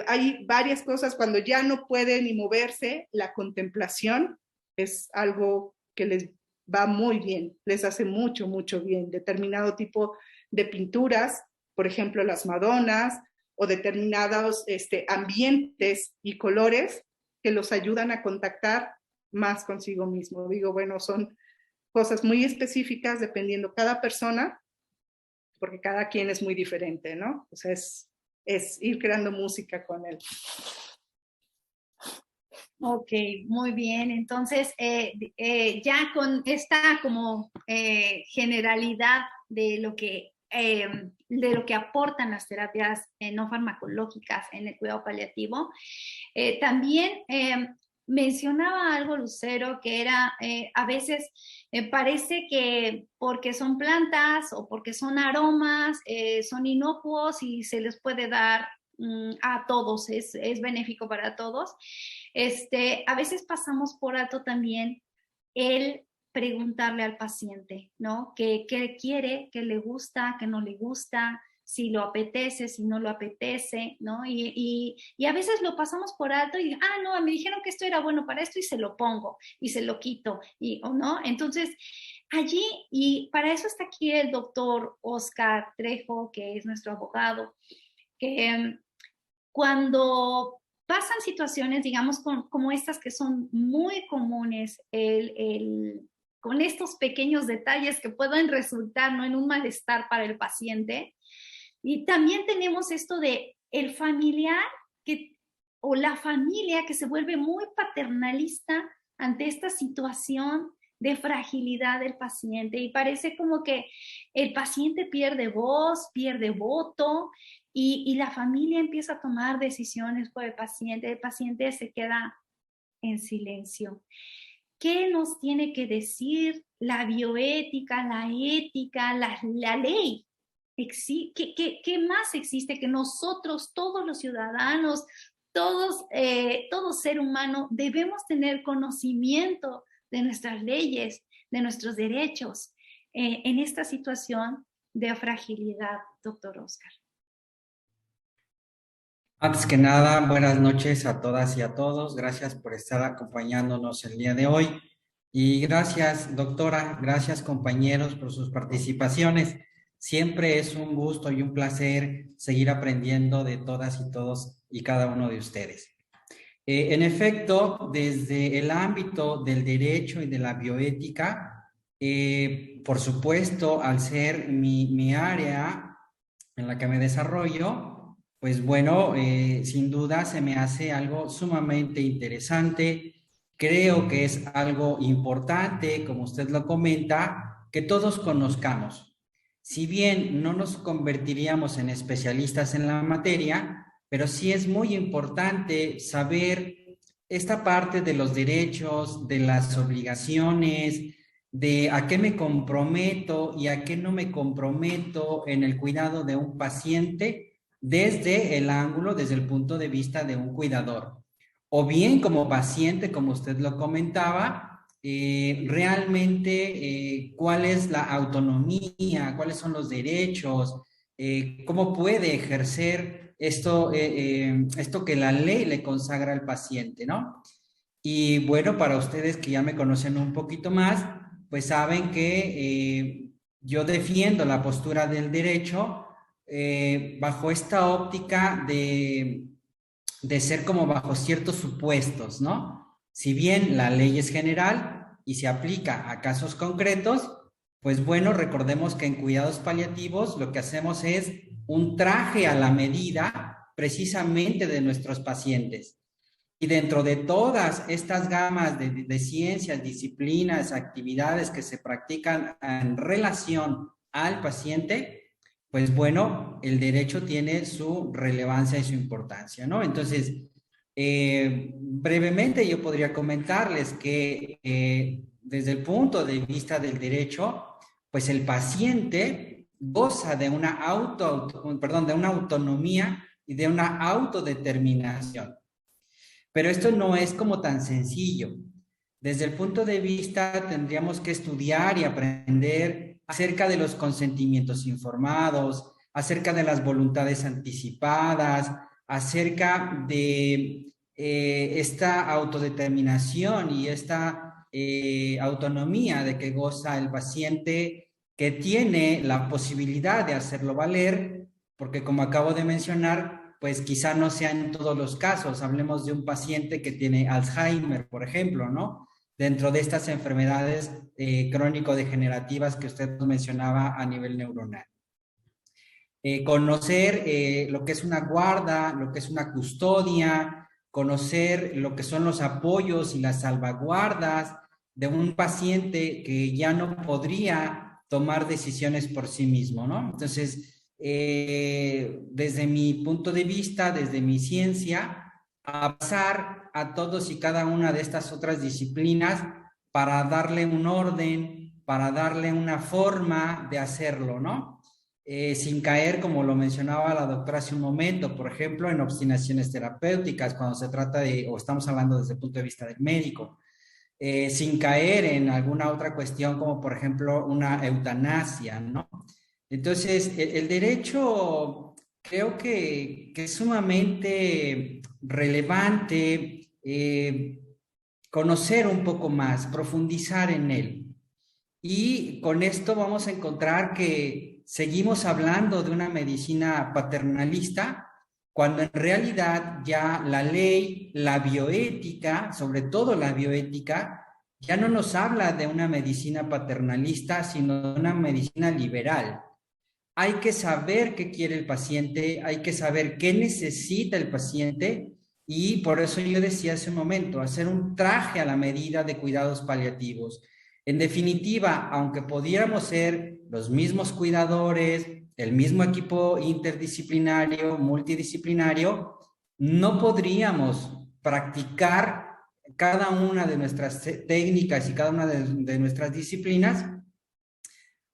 hay varias cosas cuando ya no pueden ni moverse, la contemplación es algo que les va muy bien, les hace mucho, mucho bien. Determinado tipo de pinturas, por ejemplo, las Madonas, o determinados ambientes y colores que los ayudan a contactar más consigo mismo. Digo, bueno, son cosas muy específicas dependiendo cada persona, porque cada quien es muy diferente, ¿no? O sea, es ir creando música con él.
Ok, muy bien. Entonces, ya con esta como generalidad de lo que aportan las terapias no farmacológicas en el cuidado paliativo, también mencionaba algo Lucero, que era a veces parece que porque son plantas o porque son aromas, son inocuos y se les puede dar a todos, es benéfico para todos. A veces pasamos por alto también el preguntarle al paciente, ¿no? ¿Qué quiere? ¿Qué le gusta? ¿Qué no le gusta? Si lo apetece, si no lo apetece, ¿no? Y a veces lo pasamos por alto y, no, me dijeron que esto era bueno para esto y se lo pongo y se lo quito, ¿o no? Entonces, allí, y para eso está aquí el doctor Oscar Trejo, que es nuestro abogado, que cuando pasan situaciones, digamos, como estas que son muy comunes, con estos pequeños detalles que pueden resultar, ¿no?, en un malestar para el paciente. Y también tenemos esto de el familiar o la familia que se vuelve muy paternalista ante esta situación de fragilidad del paciente, y parece como que el paciente pierde voz, pierde voto, y la familia empieza a tomar decisiones por el paciente se queda en silencio. ¿Qué nos tiene que decir la bioética, la ética, la ley? ¿Qué más existe que nosotros, todos los ciudadanos, todo ser humano, debemos tener conocimiento de nuestras leyes, de nuestros derechos en esta situación de fragilidad, doctor Oscar?
Antes que nada, buenas noches a todas y a todos. Gracias por estar acompañándonos el día de hoy. Y gracias, doctora, gracias, compañeros, por sus participaciones. Siempre es un gusto y un placer seguir aprendiendo de todas y todos y cada uno de ustedes. En efecto, desde el ámbito del derecho y de la bioética, por supuesto, al ser mi área en la que me desarrollo, pues bueno, sin duda se me hace algo sumamente interesante. Creo que es algo importante, como usted lo comenta, que todos conozcamos. Si bien no nos convertiríamos en especialistas en la materia, pero sí es muy importante saber esta parte de los derechos, de las obligaciones, de a qué me comprometo y a qué no me comprometo en el cuidado de un paciente desde el ángulo, desde el punto de vista de un cuidador. O bien como paciente, como usted lo comentaba, realmente cuál es la autonomía, cuáles son los derechos, cómo puede ejercer esto que la ley le consagra al paciente, ¿no? Y bueno, para ustedes que ya me conocen un poquito más, pues saben que yo defiendo la postura del derecho bajo esta óptica de ser como bajo ciertos supuestos, ¿no? Si bien la ley es general y se aplica a casos concretos, pues bueno, recordemos que en cuidados paliativos lo que hacemos es un traje a la medida precisamente de nuestros pacientes. Y dentro de todas estas gamas de ciencias, disciplinas, actividades que se practican en relación al paciente, pues bueno, el derecho tiene su relevancia y su importancia, ¿no? Entonces, brevemente yo podría comentarles que desde el punto de vista del derecho, pues el paciente goza de una de una autonomía y de una autodeterminación. Pero esto no es como tan sencillo. Desde el punto de vista, tendríamos que estudiar y aprender acerca de los consentimientos informados, acerca de las voluntades anticipadas, acerca de esta autodeterminación y esta autonomía de que goza el paciente, que tiene la posibilidad de hacerlo valer, porque como acabo de mencionar, pues quizá no sea en todos los casos. Hablemos de un paciente que tiene Alzheimer, por ejemplo, ¿no? Dentro de estas enfermedades crónico-degenerativas que usted mencionaba a nivel neuronal. Conocer lo que es una guarda, lo que es una custodia, conocer lo que son los apoyos y las salvaguardas de un paciente que ya no podría tomar decisiones por sí mismo, ¿no? Entonces, desde mi punto de vista, desde mi ciencia, a pasar a todos y cada una de estas otras disciplinas para darle un orden, para darle una forma de hacerlo, ¿no? Sin caer, como lo mencionaba la doctora hace un momento, por ejemplo, en obstinaciones terapéuticas, cuando se trata de, o estamos hablando desde el punto de vista del médico, sin caer en alguna otra cuestión, como por ejemplo una eutanasia, ¿no? Entonces, el derecho creo que es sumamente relevante conocer un poco más, profundizar en él. Y con esto vamos a encontrar que seguimos hablando de una medicina paternalista, cuando en realidad ya la ley, la bioética, sobre todo la bioética, ya no nos habla de una medicina paternalista, sino de una medicina liberal. Hay que saber qué quiere el paciente, hay que saber qué necesita el paciente, y por eso yo decía hace un momento, hacer un traje a la medida de cuidados paliativos. En definitiva, aunque pudiéramos ser los mismos cuidadores, el mismo equipo interdisciplinario, multidisciplinario, no podríamos practicar cada una de nuestras técnicas y cada una de nuestras disciplinas,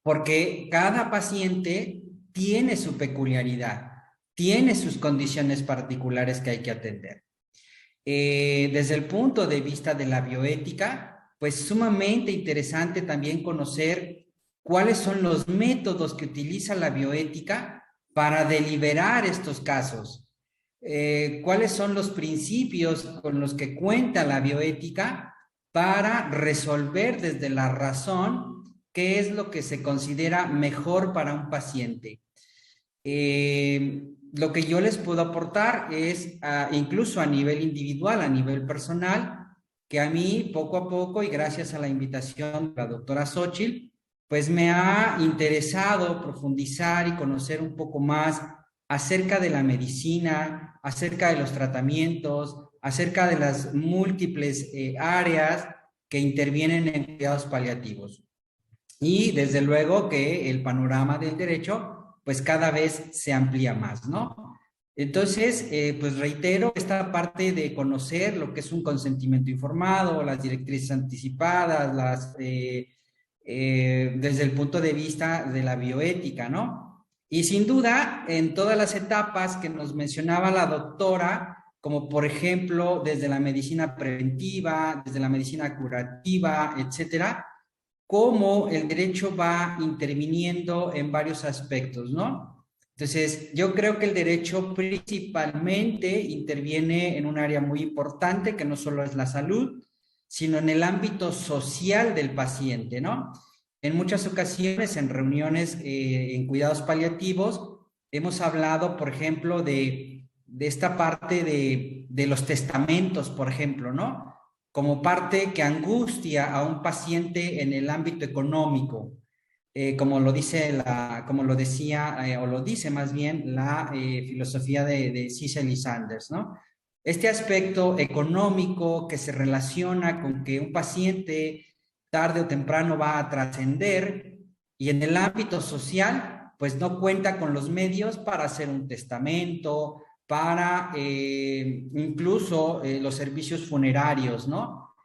porque cada paciente tiene su peculiaridad, tiene sus condiciones particulares que hay que atender. Desde el punto de vista de la bioética, pues sumamente interesante también conocer cuáles son los métodos que utiliza la bioética para deliberar estos casos. cuáles son los principios con los que cuenta la bioética para resolver desde la razón qué es lo que se considera mejor para un paciente. Lo que yo les puedo aportar es, incluso a nivel individual, a nivel personal, que a mí poco a poco y gracias a la invitación de la doctora Xochitl, pues me ha interesado profundizar y conocer un poco más acerca de la medicina, acerca de los tratamientos, acerca de las múltiples áreas que intervienen en cuidados paliativos. Y desde luego que el panorama del derecho, pues cada vez se amplía más, ¿no? Entonces, pues reitero esta parte de conocer lo que es un consentimiento informado, las directrices anticipadas, desde el punto de vista de la bioética, ¿no? Y sin duda, en todas las etapas que nos mencionaba la doctora, como por ejemplo, desde la medicina preventiva, desde la medicina curativa, etcétera, cómo el derecho va interviniendo en varios aspectos, ¿no? Entonces, yo creo que el derecho principalmente interviene en un área muy importante, que no solo es la salud, sino en el ámbito social del paciente, ¿no? En muchas ocasiones, en reuniones en cuidados paliativos, hemos hablado, por ejemplo, de esta parte de los testamentos, por ejemplo, ¿no? Como parte que angustia a un paciente en el ámbito económico, como lo dice como lo decía, o lo dice más bien la filosofía de Cecil y Sanders, ¿no? Este aspecto económico que se relaciona con que un paciente tarde o temprano va a trascender, y en el ámbito social, pues no cuenta con los medios para hacer un testamento, para incluso los servicios funerarios, ¿no?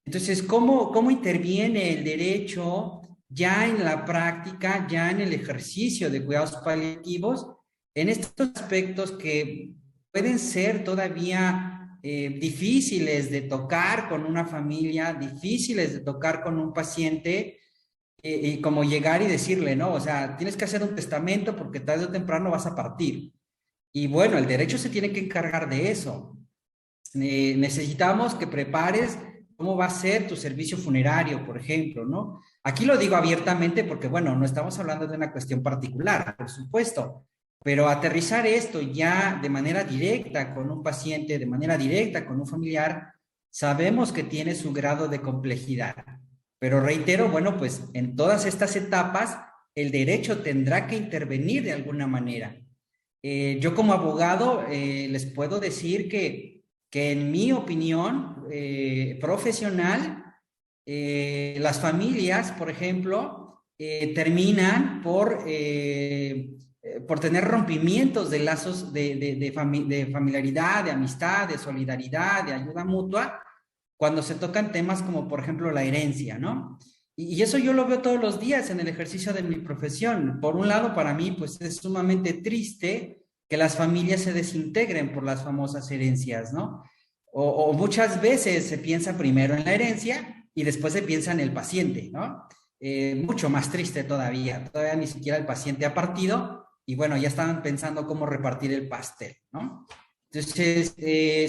Entonces, ¿cómo interviene el derecho ya en la práctica, ya en el ejercicio de cuidados paliativos, en estos aspectos que pueden ser todavía difíciles de tocar con una familia, difíciles de tocar con un paciente, y como llegar y decirle, no, o sea, tienes que hacer un testamento porque tarde o temprano vas a partir. Y bueno, el derecho se tiene que encargar de eso. Necesitamos que prepares cómo va a ser tu servicio funerario, por ejemplo, ¿no? Aquí lo digo abiertamente porque, bueno, no estamos hablando de una cuestión particular, por supuesto, pero aterrizar esto ya de manera directa con un paciente, de manera directa con un familiar, sabemos que tiene su grado de complejidad. Pero reitero, bueno, pues en todas estas etapas, el derecho tendrá que intervenir de alguna manera. Yo como abogado les puedo decir que en mi opinión profesional, las familias, por ejemplo, terminan por tener rompimientos de lazos de familiaridad, de amistad, de solidaridad, de ayuda mutua, cuando se tocan temas como, por ejemplo, la herencia, ¿no? Y eso yo lo veo todos los días en el ejercicio de mi profesión. Por un lado, para mí, pues es sumamente triste que las familias se desintegren por las famosas herencias, ¿no? O muchas veces se piensa primero en la herencia y después se piensa en el paciente, ¿no? Mucho más triste todavía ni siquiera el paciente ha partido y bueno, ya estaban pensando cómo repartir el pastel, ¿no? Entonces,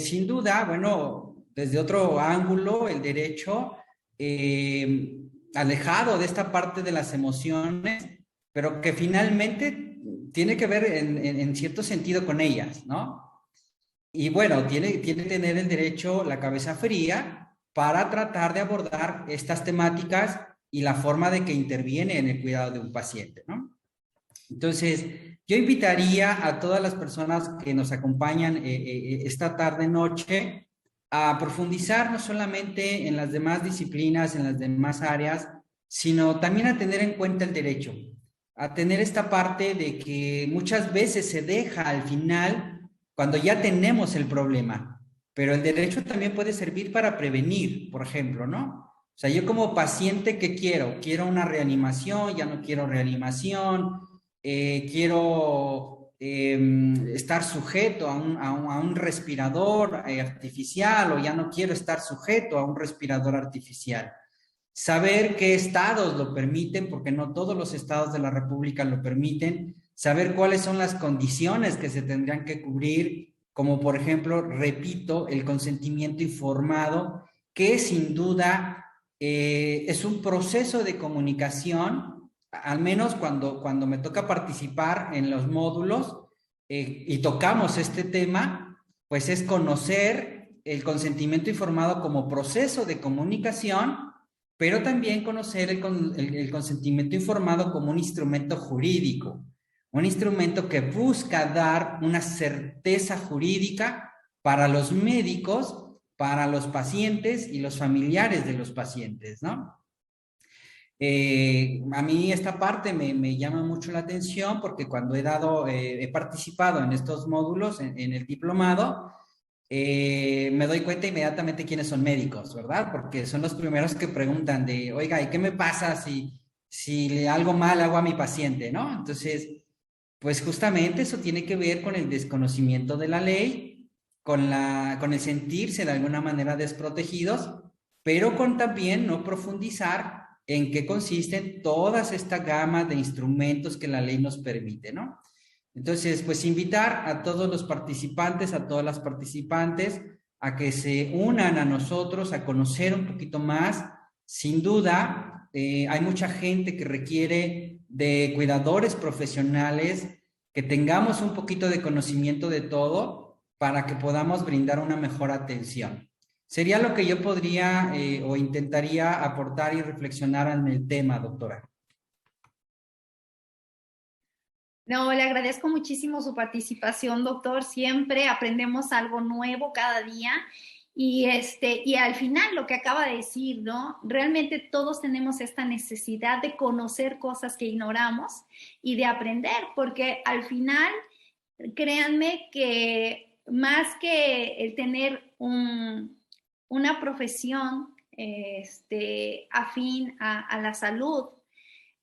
sin duda, bueno, desde otro ángulo, el derecho, alejado de esta parte de las emociones, pero que finalmente tiene que ver en cierto sentido con ellas, ¿no? Y bueno, tiene que tener el derecho, la cabeza fría, para tratar de abordar estas temáticas y la forma de que interviene en el cuidado de un paciente, ¿no? Entonces, yo invitaría a todas las personas que nos acompañan esta tarde-noche a profundizar no solamente en las demás disciplinas, en las demás áreas, sino también a tener en cuenta el derecho, a tener esta parte de que muchas veces se deja al final cuando ya tenemos el problema, pero el derecho también puede servir para prevenir, por ejemplo, ¿no? O sea, yo como paciente, ¿qué quiero? Quiero una reanimación, ya no quiero reanimación, quiero estar sujeto a un respirador artificial o ya no quiero estar sujeto a un respirador artificial. Saber qué estados lo permiten, porque no todos los estados de la República lo permiten, saber cuáles son las condiciones que se tendrían que cubrir como por ejemplo, repito, el consentimiento informado, que sin duda es un proceso de comunicación, al menos cuando me toca participar en los módulos y tocamos este tema, pues es conocer el consentimiento informado como proceso de comunicación, pero también conocer el consentimiento informado como un instrumento jurídico, un instrumento que busca dar una certeza jurídica para los médicos, para los pacientes y los familiares de los pacientes, ¿no? A mí esta parte me llama mucho la atención porque cuando he participado en estos módulos, en el diplomado, me doy cuenta inmediatamente quiénes son médicos, ¿verdad? Porque son los primeros que preguntan de, oiga, ¿y qué me pasa si le algo mal hago a mi paciente, ¿no? Entonces, pues justamente eso tiene que ver con el desconocimiento de la ley, con el sentirse de alguna manera desprotegidos, pero con también no profundizar en qué consiste toda esta gama de instrumentos que la ley nos permite, ¿no? Entonces, pues invitar a todos los participantes, a todas las participantes, a que se unan a nosotros, a conocer un poquito más. Sin duda, hay mucha gente que requiere de cuidadores profesionales, que tengamos un poquito de conocimiento de todo para que podamos brindar una mejor atención. Sería lo que yo podría o intentaría aportar y reflexionar en el tema, doctora.
No, le agradezco muchísimo su participación, doctor. Siempre aprendemos algo nuevo cada día. Y al final lo que acaba de decir, ¿no? Realmente todos tenemos esta necesidad de conocer cosas que ignoramos y de aprender, porque al final, créanme que más que el tener una profesión afín a la salud,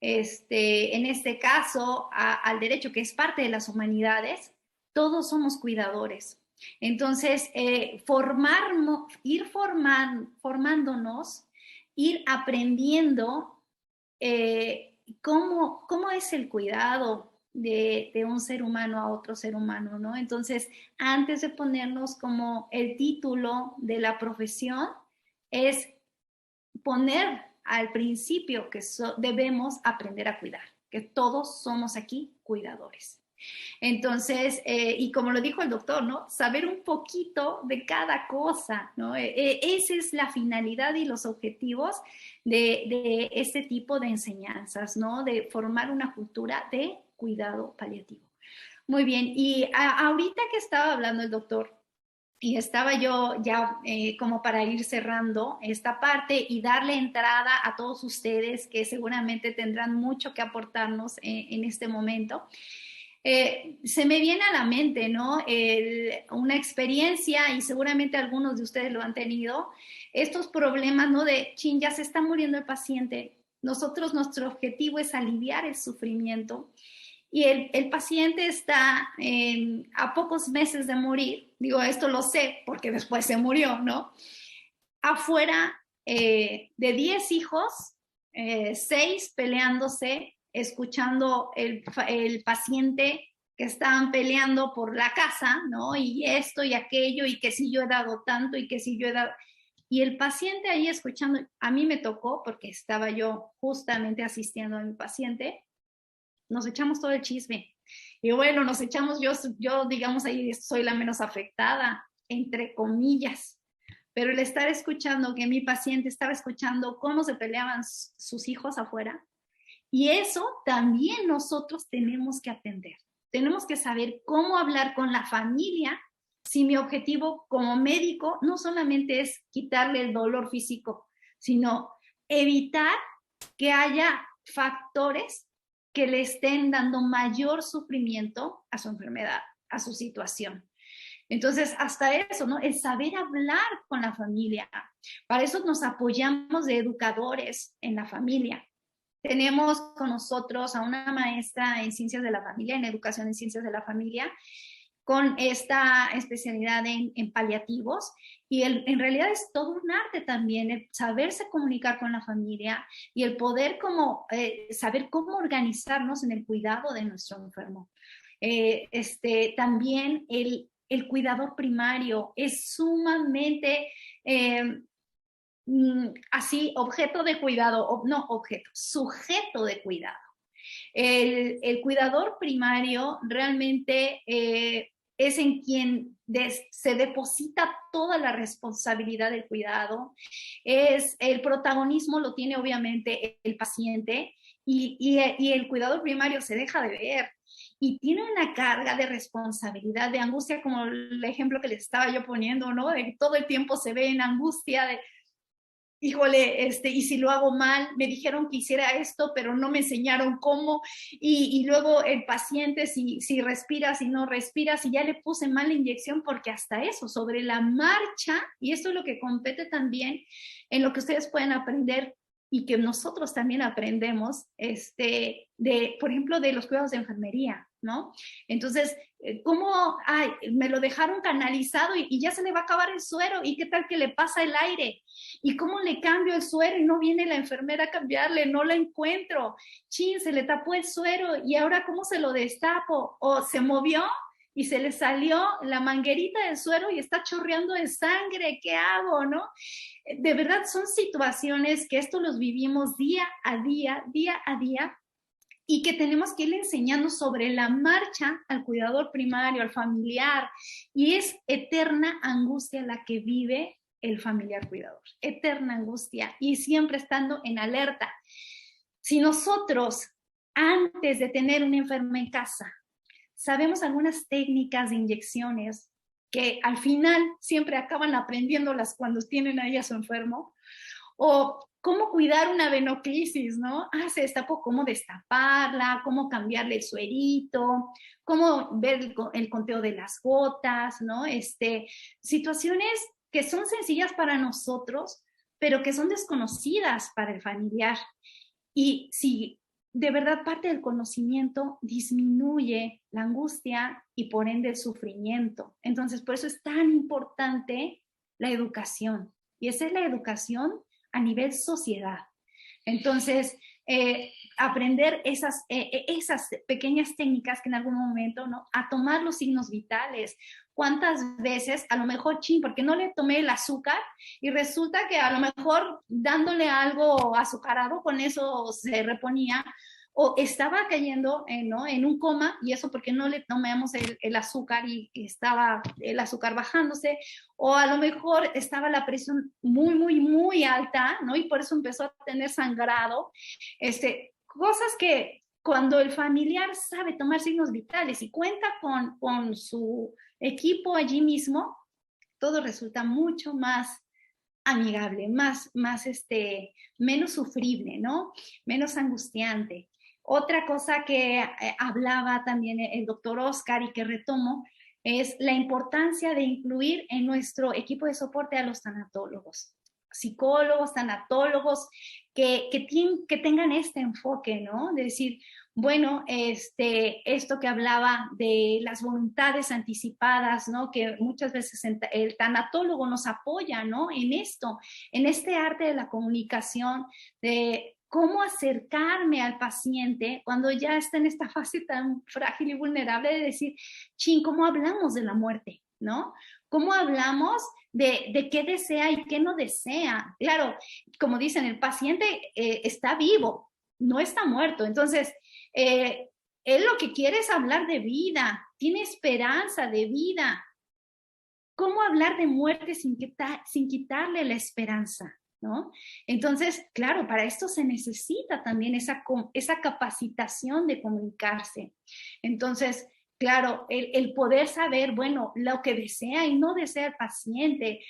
en este caso al derecho, que es parte de las humanidades, todos somos cuidadores. Entonces, formándonos, ir aprendiendo cómo es el cuidado de un ser humano a otro ser humano, ¿no? Entonces, antes de ponernos como el título de la profesión, es poner al principio que debemos aprender a cuidar, que todos somos aquí cuidadores. Entonces, y como lo dijo el doctor, ¿no? Saber un poquito de cada cosa, ¿no? Esa es la finalidad y los objetivos de este tipo de enseñanzas, ¿no? De formar una cultura de cuidado paliativo. Muy bien, y ahorita que estaba hablando el doctor, y estaba yo ya como para ir cerrando esta parte y darle entrada a todos ustedes que seguramente tendrán mucho que aportarnos en este momento. Se me viene a la mente, ¿no? Una experiencia, y seguramente algunos de ustedes lo han tenido, estos problemas, ¿no? De, chin, ya se está muriendo el paciente. Nuestro objetivo es aliviar el sufrimiento. Y el paciente está a pocos meses de morir. Digo, esto lo sé porque después se murió, ¿no? Afuera de 10 hijos, 6 peleándose, escuchando el paciente que estaban peleando por la casa, ¿no? Y esto y aquello, y que si yo he dado tanto, y que si yo he dado... Y el paciente ahí escuchando, a mí me tocó, porque estaba yo justamente asistiendo a mi paciente, nos echamos todo el chisme. Y bueno, nos echamos, yo digamos ahí soy la menos afectada, entre comillas, pero el estar escuchando que mi paciente estaba escuchando cómo se peleaban sus hijos afuera, y eso también nosotros tenemos que atender. Tenemos que saber cómo hablar con la familia si mi objetivo como médico no solamente es quitarle el dolor físico, sino evitar que haya factores que le estén dando mayor sufrimiento a su enfermedad, a su situación. Entonces, hasta eso, ¿no? El saber hablar con la familia. Para eso nos apoyamos de educadores en la familia. Tenemos con nosotros a una maestra en Ciencias de la Familia, en Educación en Ciencias de la Familia, con esta especialidad en paliativos, y en realidad es todo un arte también, el saberse comunicar con la familia y el poder saber cómo organizarnos en el cuidado de nuestro enfermo. También el el cuidador primario es sumamente así, objeto de cuidado, no objeto, sujeto de cuidado. El cuidador primario realmente es en quien se deposita toda la responsabilidad del cuidado. El protagonismo lo tiene obviamente el paciente y el cuidador primario se deja de ver y tiene una carga de responsabilidad, de angustia, como el ejemplo que les estaba yo poniendo, ¿no? De que todo el tiempo se ve en angustia, de híjole, y si lo hago mal, me dijeron que hiciera esto, pero no me enseñaron cómo, y luego el paciente, si respira, si no respira, si ya le puse mal la inyección, porque hasta eso, sobre la marcha, y esto es lo que compete también en lo que ustedes pueden aprender y que nosotros también aprendemos, por ejemplo, de los cuidados de enfermería, ¿no? Entonces, ¿cómo? Ay, me lo dejaron canalizado y ya se le va a acabar el suero, ¿y qué tal que le pasa el aire? ¿Y cómo le cambio el suero y no viene la enfermera a cambiarle? No la encuentro. Chin, se le tapó el suero y ahora ¿cómo se lo destapo? O se movió y se le salió la manguerita del suero y está chorreando de sangre. ¿Qué hago, no? De verdad son situaciones que esto los vivimos día a día, y que tenemos que ir enseñando sobre la marcha al cuidador primario, al familiar, y es eterna angustia la que vive el familiar cuidador, eterna angustia, y siempre estando en alerta. Si nosotros, antes de tener un enfermo en casa, sabemos algunas técnicas de inyecciones que al final siempre acaban aprendiéndolas cuando tienen ahí a su enfermo, o cómo cuidar una venoclisis, ¿no? Se destapó, cómo destaparla, cómo cambiarle el suerito, cómo ver el conteo de las gotas, ¿no? Situaciones que son sencillas para nosotros, pero que son desconocidas para el familiar. Y si de verdad parte del conocimiento disminuye la angustia y por ende el sufrimiento. Entonces, por eso es tan importante la educación. Y esa es la educación a nivel sociedad. Entonces, aprender esas pequeñas técnicas que en algún momento, ¿no? A tomar los signos vitales. ¿Cuántas veces, a lo mejor, porque no le tomé el azúcar y resulta que a lo mejor dándole algo azucarado, con eso se reponía, o estaba cayendo ¿no? en un coma, y eso porque no le tomamos el azúcar y estaba el azúcar bajándose, o a lo mejor estaba la presión muy, muy, muy alta, ¿no? Y por eso empezó a tener sangrado. Cosas que cuando el familiar sabe tomar signos vitales y cuenta con su equipo allí mismo, todo resulta mucho más amigable, menos sufrible, ¿no? Menos angustiante. Otra cosa que hablaba también el doctor Oscar y que retomo es la importancia de incluir en nuestro equipo de soporte a los tanatólogos, psicólogos, tanatólogos, que tengan este enfoque, ¿no? De decir, bueno, esto que hablaba de las voluntades anticipadas, ¿no? Que muchas veces el tanatólogo nos apoya, ¿no? En esto, en este arte de la comunicación, de cómo acercarme al paciente cuando ya está en esta fase tan frágil y vulnerable de decir, ¿cómo hablamos de la muerte? ¿No? ¿Cómo hablamos de qué desea y qué no desea? Claro, como dicen, el paciente está vivo, no está muerto. Entonces, él lo que quiere es hablar de vida, tiene esperanza de vida. ¿Cómo hablar de muerte sin quitarle la esperanza? ¿No? Entonces, claro, para esto se necesita también esa capacitación de comunicarse. Entonces, claro, el poder saber, bueno, lo que desea y no desea el paciente,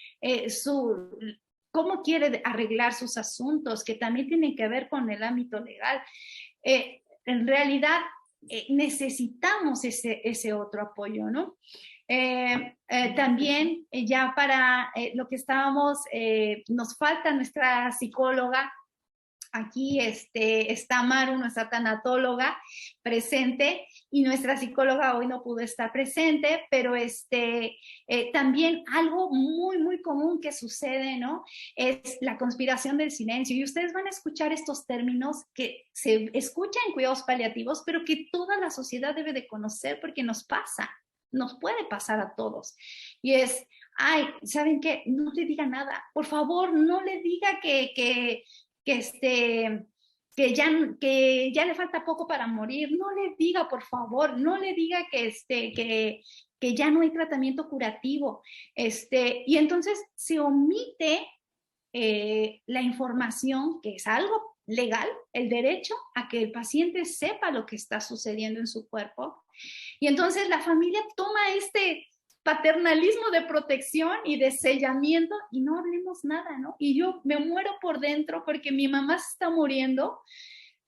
cómo quiere arreglar sus asuntos, que también tienen que ver con el ámbito legal. En realidad, necesitamos ese otro apoyo, ¿no? También ya para lo que estábamos, nos falta nuestra psicóloga. Aquí está Maru, nuestra tanatóloga, presente, y nuestra psicóloga hoy no pudo estar presente, pero también algo muy, muy común que sucede, ¿no? Es la conspiración del silencio. Y ustedes van a escuchar estos términos que se escuchan en cuidados paliativos, pero que toda la sociedad debe de conocer porque nos pasa, nos puede pasar a todos. Y es, ay, ¿saben qué? No le diga nada, por favor, no le diga que ya le falta poco para morir, no le diga, por favor, no le diga que ya no hay tratamiento curativo, y entonces se omite la información, que es algo legal, el derecho a que el paciente sepa lo que está sucediendo en su cuerpo, y entonces la familia toma este paternalismo de protección y de sellamiento y no hablemos nada, ¿no? Y yo me muero por dentro porque mi mamá se está muriendo,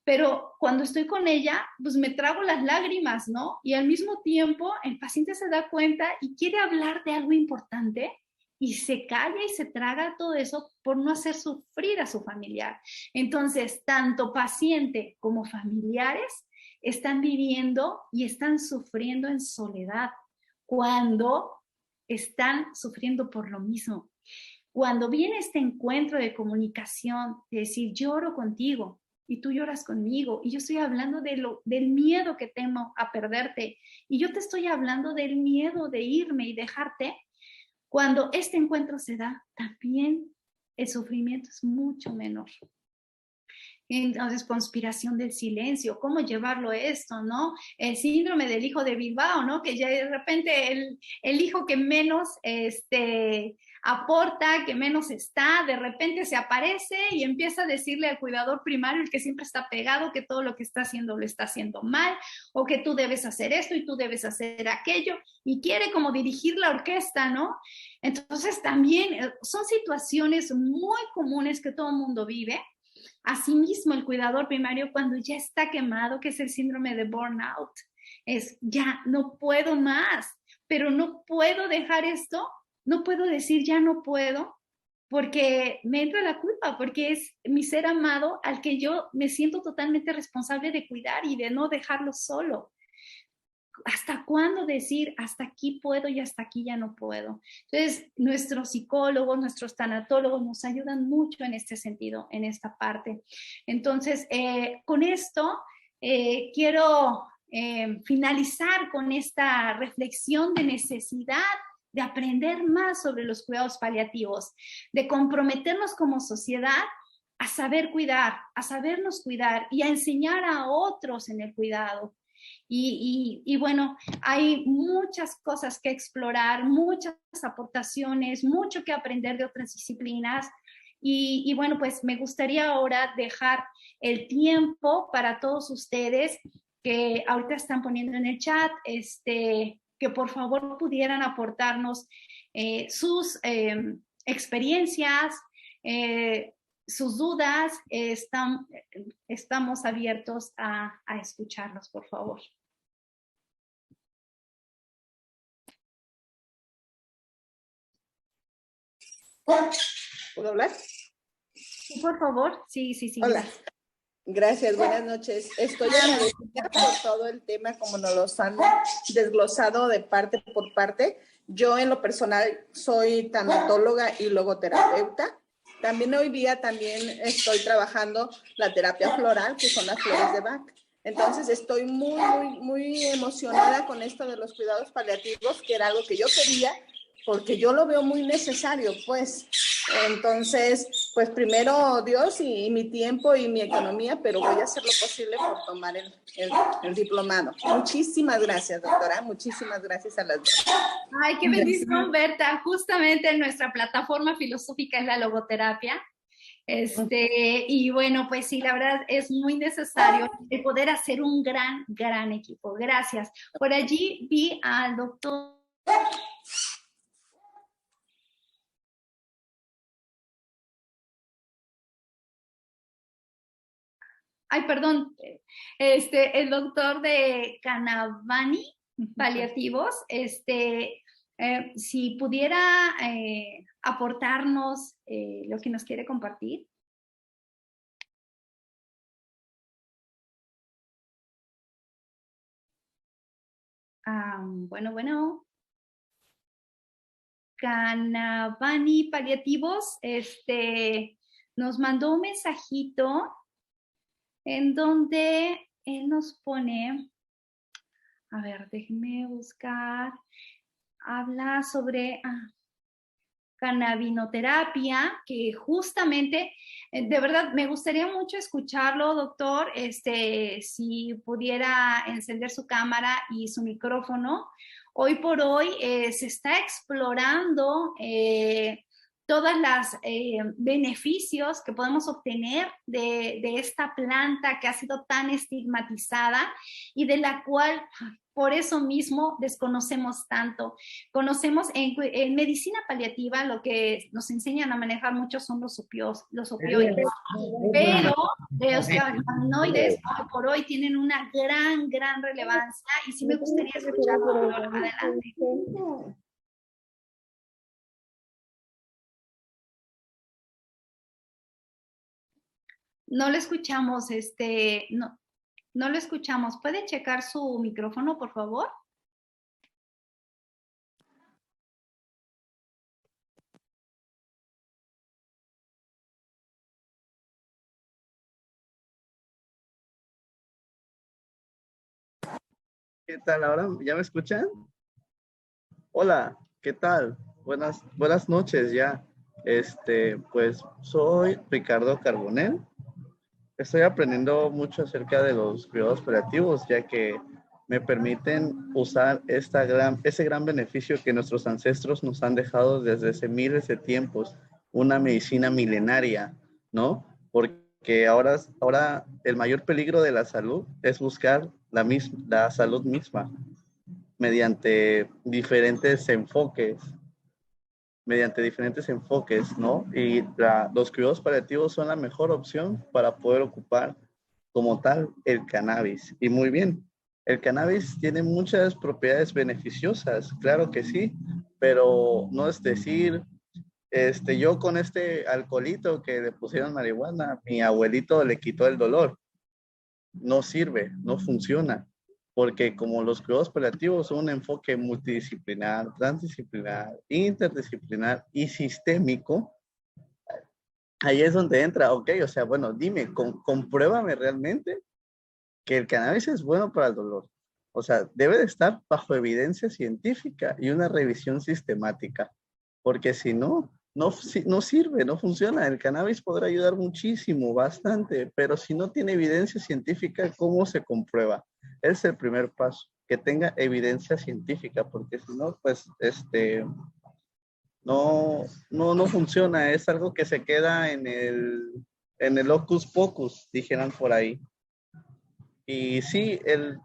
pero cuando estoy con ella, pues me trago las lágrimas, ¿no? Y al mismo tiempo el paciente se da cuenta y quiere hablar de algo importante y se calla y se traga todo eso por no hacer sufrir a su familiar. Entonces, tanto paciente como familiares están viviendo y están sufriendo en soledad cuando están sufriendo por lo mismo. Cuando viene este encuentro de comunicación, de decir, lloro contigo y tú lloras conmigo, y yo estoy hablando del miedo que tengo a perderte, y yo te estoy hablando del miedo de irme y dejarte, cuando este encuentro se da, también el sufrimiento es mucho menor. Entonces, conspiración del silencio, ¿cómo llevarlo esto, no? El síndrome del hijo de Bilbao, ¿no? Que ya de repente el hijo que menos aporta, que menos está, de repente se aparece y empieza a decirle al cuidador primario, el que siempre está pegado, que todo lo que está haciendo lo está haciendo mal, o que tú debes hacer esto y tú debes hacer aquello, y quiere como dirigir la orquesta, ¿no? Entonces también son situaciones muy comunes que todo el mundo vive. Asimismo, el cuidador primario, cuando ya está quemado, que es el síndrome de burnout, es ya no puedo más, pero no puedo dejar esto, no puedo decir ya no puedo, porque me entra la culpa, porque es mi ser amado al que yo me siento totalmente responsable de cuidar y de no dejarlo solo. ¿Hasta cuándo decir hasta aquí puedo y hasta aquí ya no puedo? Entonces, nuestros psicólogos, nuestros tanatólogos nos ayudan mucho en este sentido, en esta parte. Entonces, con esto quiero finalizar con esta reflexión de necesidad de aprender más sobre los cuidados paliativos, de comprometernos como sociedad a saber cuidar, a sabernos cuidar y a enseñar a otros en el cuidado. Y bueno, hay muchas cosas que explorar, muchas aportaciones, mucho que aprender de otras disciplinas. Y bueno, pues me gustaría ahora dejar el tiempo para todos ustedes que ahorita están poniendo en el chat, que por favor pudieran aportarnos sus experiencias, sus dudas. Estamos abiertos a escucharlos, por favor.
¿Puedo hablar?
Sí, por favor. Sí.
Hola. Gracias, buenas noches. Estoy agradecida por todo el tema, como nos los han desglosado de parte por parte. Yo en lo personal soy tanatóloga y logoterapeuta. También hoy día estoy trabajando la terapia floral, que son las flores de Bach. Entonces estoy muy emocionada con esto de los cuidados paliativos, que era algo que yo quería, porque yo lo veo muy necesario, pues. Entonces, pues primero Dios y mi tiempo y mi economía, pero voy a hacer lo posible por tomar el diplomado. Muchísimas gracias, doctora. Muchísimas gracias a las dos.
Ay, qué bendición, Berta. Justamente nuestra plataforma filosófica es la logoterapia. Y bueno, pues sí, la verdad es muy necesario el poder hacer un gran equipo. Gracias. Por allí vi al doctor. Ay, perdón, el doctor de Canavani, paliativos, si pudiera aportarnos lo que nos quiere compartir. Bueno. Canavani Paliativos, nos mandó un mensajito en donde él nos pone, A ver, déjenme buscar. Habla sobre cannabinoterapia, que justamente, de verdad, me gustaría mucho escucharlo, doctor, si pudiera encender su cámara y su micrófono. Hoy por hoy se está explorando todas las beneficios que podemos obtener de esta planta que ha sido tan estigmatizada y de la cual por eso mismo desconocemos tanto. Conocemos en medicina paliativa lo que nos enseñan a manejar mucho son los opioides, pero los cannabinoides hoy por hoy tienen una gran relevancia y sí me gustaría escucharlo, doctor. Adelante. No lo escuchamos, no lo escuchamos. ¿Puede checar su micrófono, por favor?
¿Qué tal ahora? ¿Ya me escuchan? Hola, ¿qué tal? Buenas noches ya. Pues soy Ricardo Carbonell. Estoy aprendiendo mucho acerca de los cuidados paliativos, ya que me permiten usar ese gran beneficio que nuestros ancestros nos han dejado desde hace miles de tiempos, una medicina milenaria, ¿no? Porque ahora el mayor peligro de la salud es buscar la salud misma mediante diferentes enfoques, ¿no? Y los cuidados paliativos son la mejor opción para poder ocupar como tal el cannabis. Y muy bien, el cannabis tiene muchas propiedades beneficiosas, claro que sí, pero no es decir, yo con este alcoholito que le pusieron marihuana, mi abuelito le quitó el dolor. No sirve, no funciona, porque como los cuidados paliativos son un enfoque multidisciplinar, transdisciplinar, interdisciplinar y sistémico, ahí es donde entra, ok, o sea, bueno, dime, compruébame realmente que el cannabis es bueno para el dolor. O sea, debe de estar bajo evidencia científica y una revisión sistemática, porque si no, no sirve, no funciona. El cannabis podrá ayudar muchísimo, bastante, pero si no tiene evidencia científica, ¿cómo se comprueba? Es el primer paso, que tenga evidencia científica, porque si no, pues, no funciona. Es algo que se queda en el hocus pocus, dijeran por ahí. Y sí, el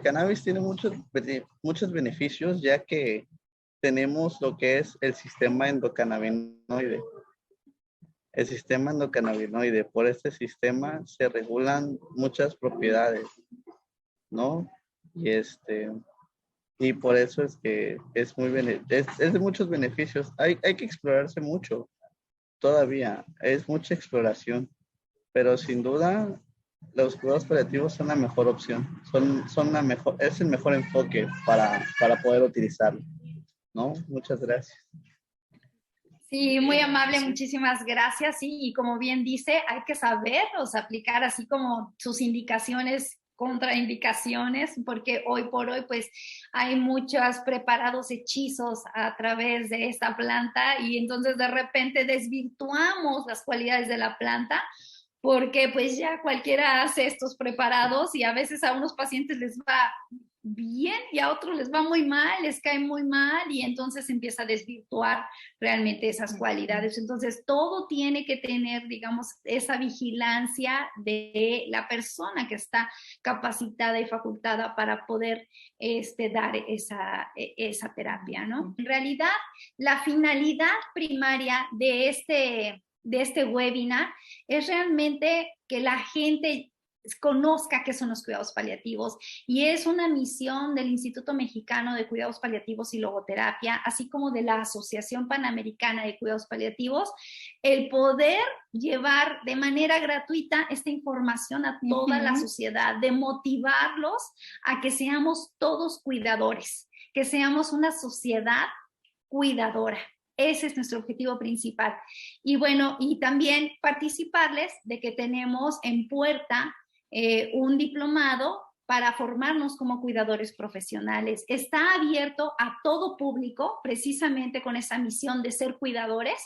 cannabis tiene muchos beneficios, ya que tenemos lo que es el sistema endocannabinoide. El sistema endocannabinoide, por este sistema se regulan muchas propiedades, ¿no? Y por eso es que es de muchos beneficios. Hay que explorarse mucho todavía, es mucha exploración, pero sin duda los cuidados paliativos son la mejor opción, es el mejor enfoque para poder utilizarlo, ¿no? Muchas gracias.
Sí, muy amable, muchísimas gracias. Sí, y como bien dice, hay que saberlos aplicar así como sus indicaciones, contraindicaciones, porque hoy por hoy pues hay muchos preparados hechizos a través de esta planta y entonces de repente desvirtuamos las cualidades de la planta porque pues ya cualquiera hace estos preparados y a veces a unos pacientes les va bien y a otros les va muy mal, les cae muy mal y entonces empieza a desvirtuar realmente esas cualidades. Entonces todo tiene que tener, digamos, esa vigilancia de la persona que está capacitada y facultada para poder dar esa terapia, ¿no? En realidad, la finalidad primaria de este webinar es realmente que la gente conozca qué son los cuidados paliativos y es una misión del Instituto Mexicano de Cuidados Paliativos y Logoterapia, así como de la Asociación Panamericana de Cuidados Paliativos, el poder llevar de manera gratuita esta información a toda la sociedad, de motivarlos a que seamos todos cuidadores, que seamos una sociedad cuidadora. Ese es nuestro objetivo principal. Y bueno, y también participarles de que tenemos en puerta un diplomado para formarnos como cuidadores profesionales. Está abierto a todo público, precisamente con esa misión de ser cuidadores,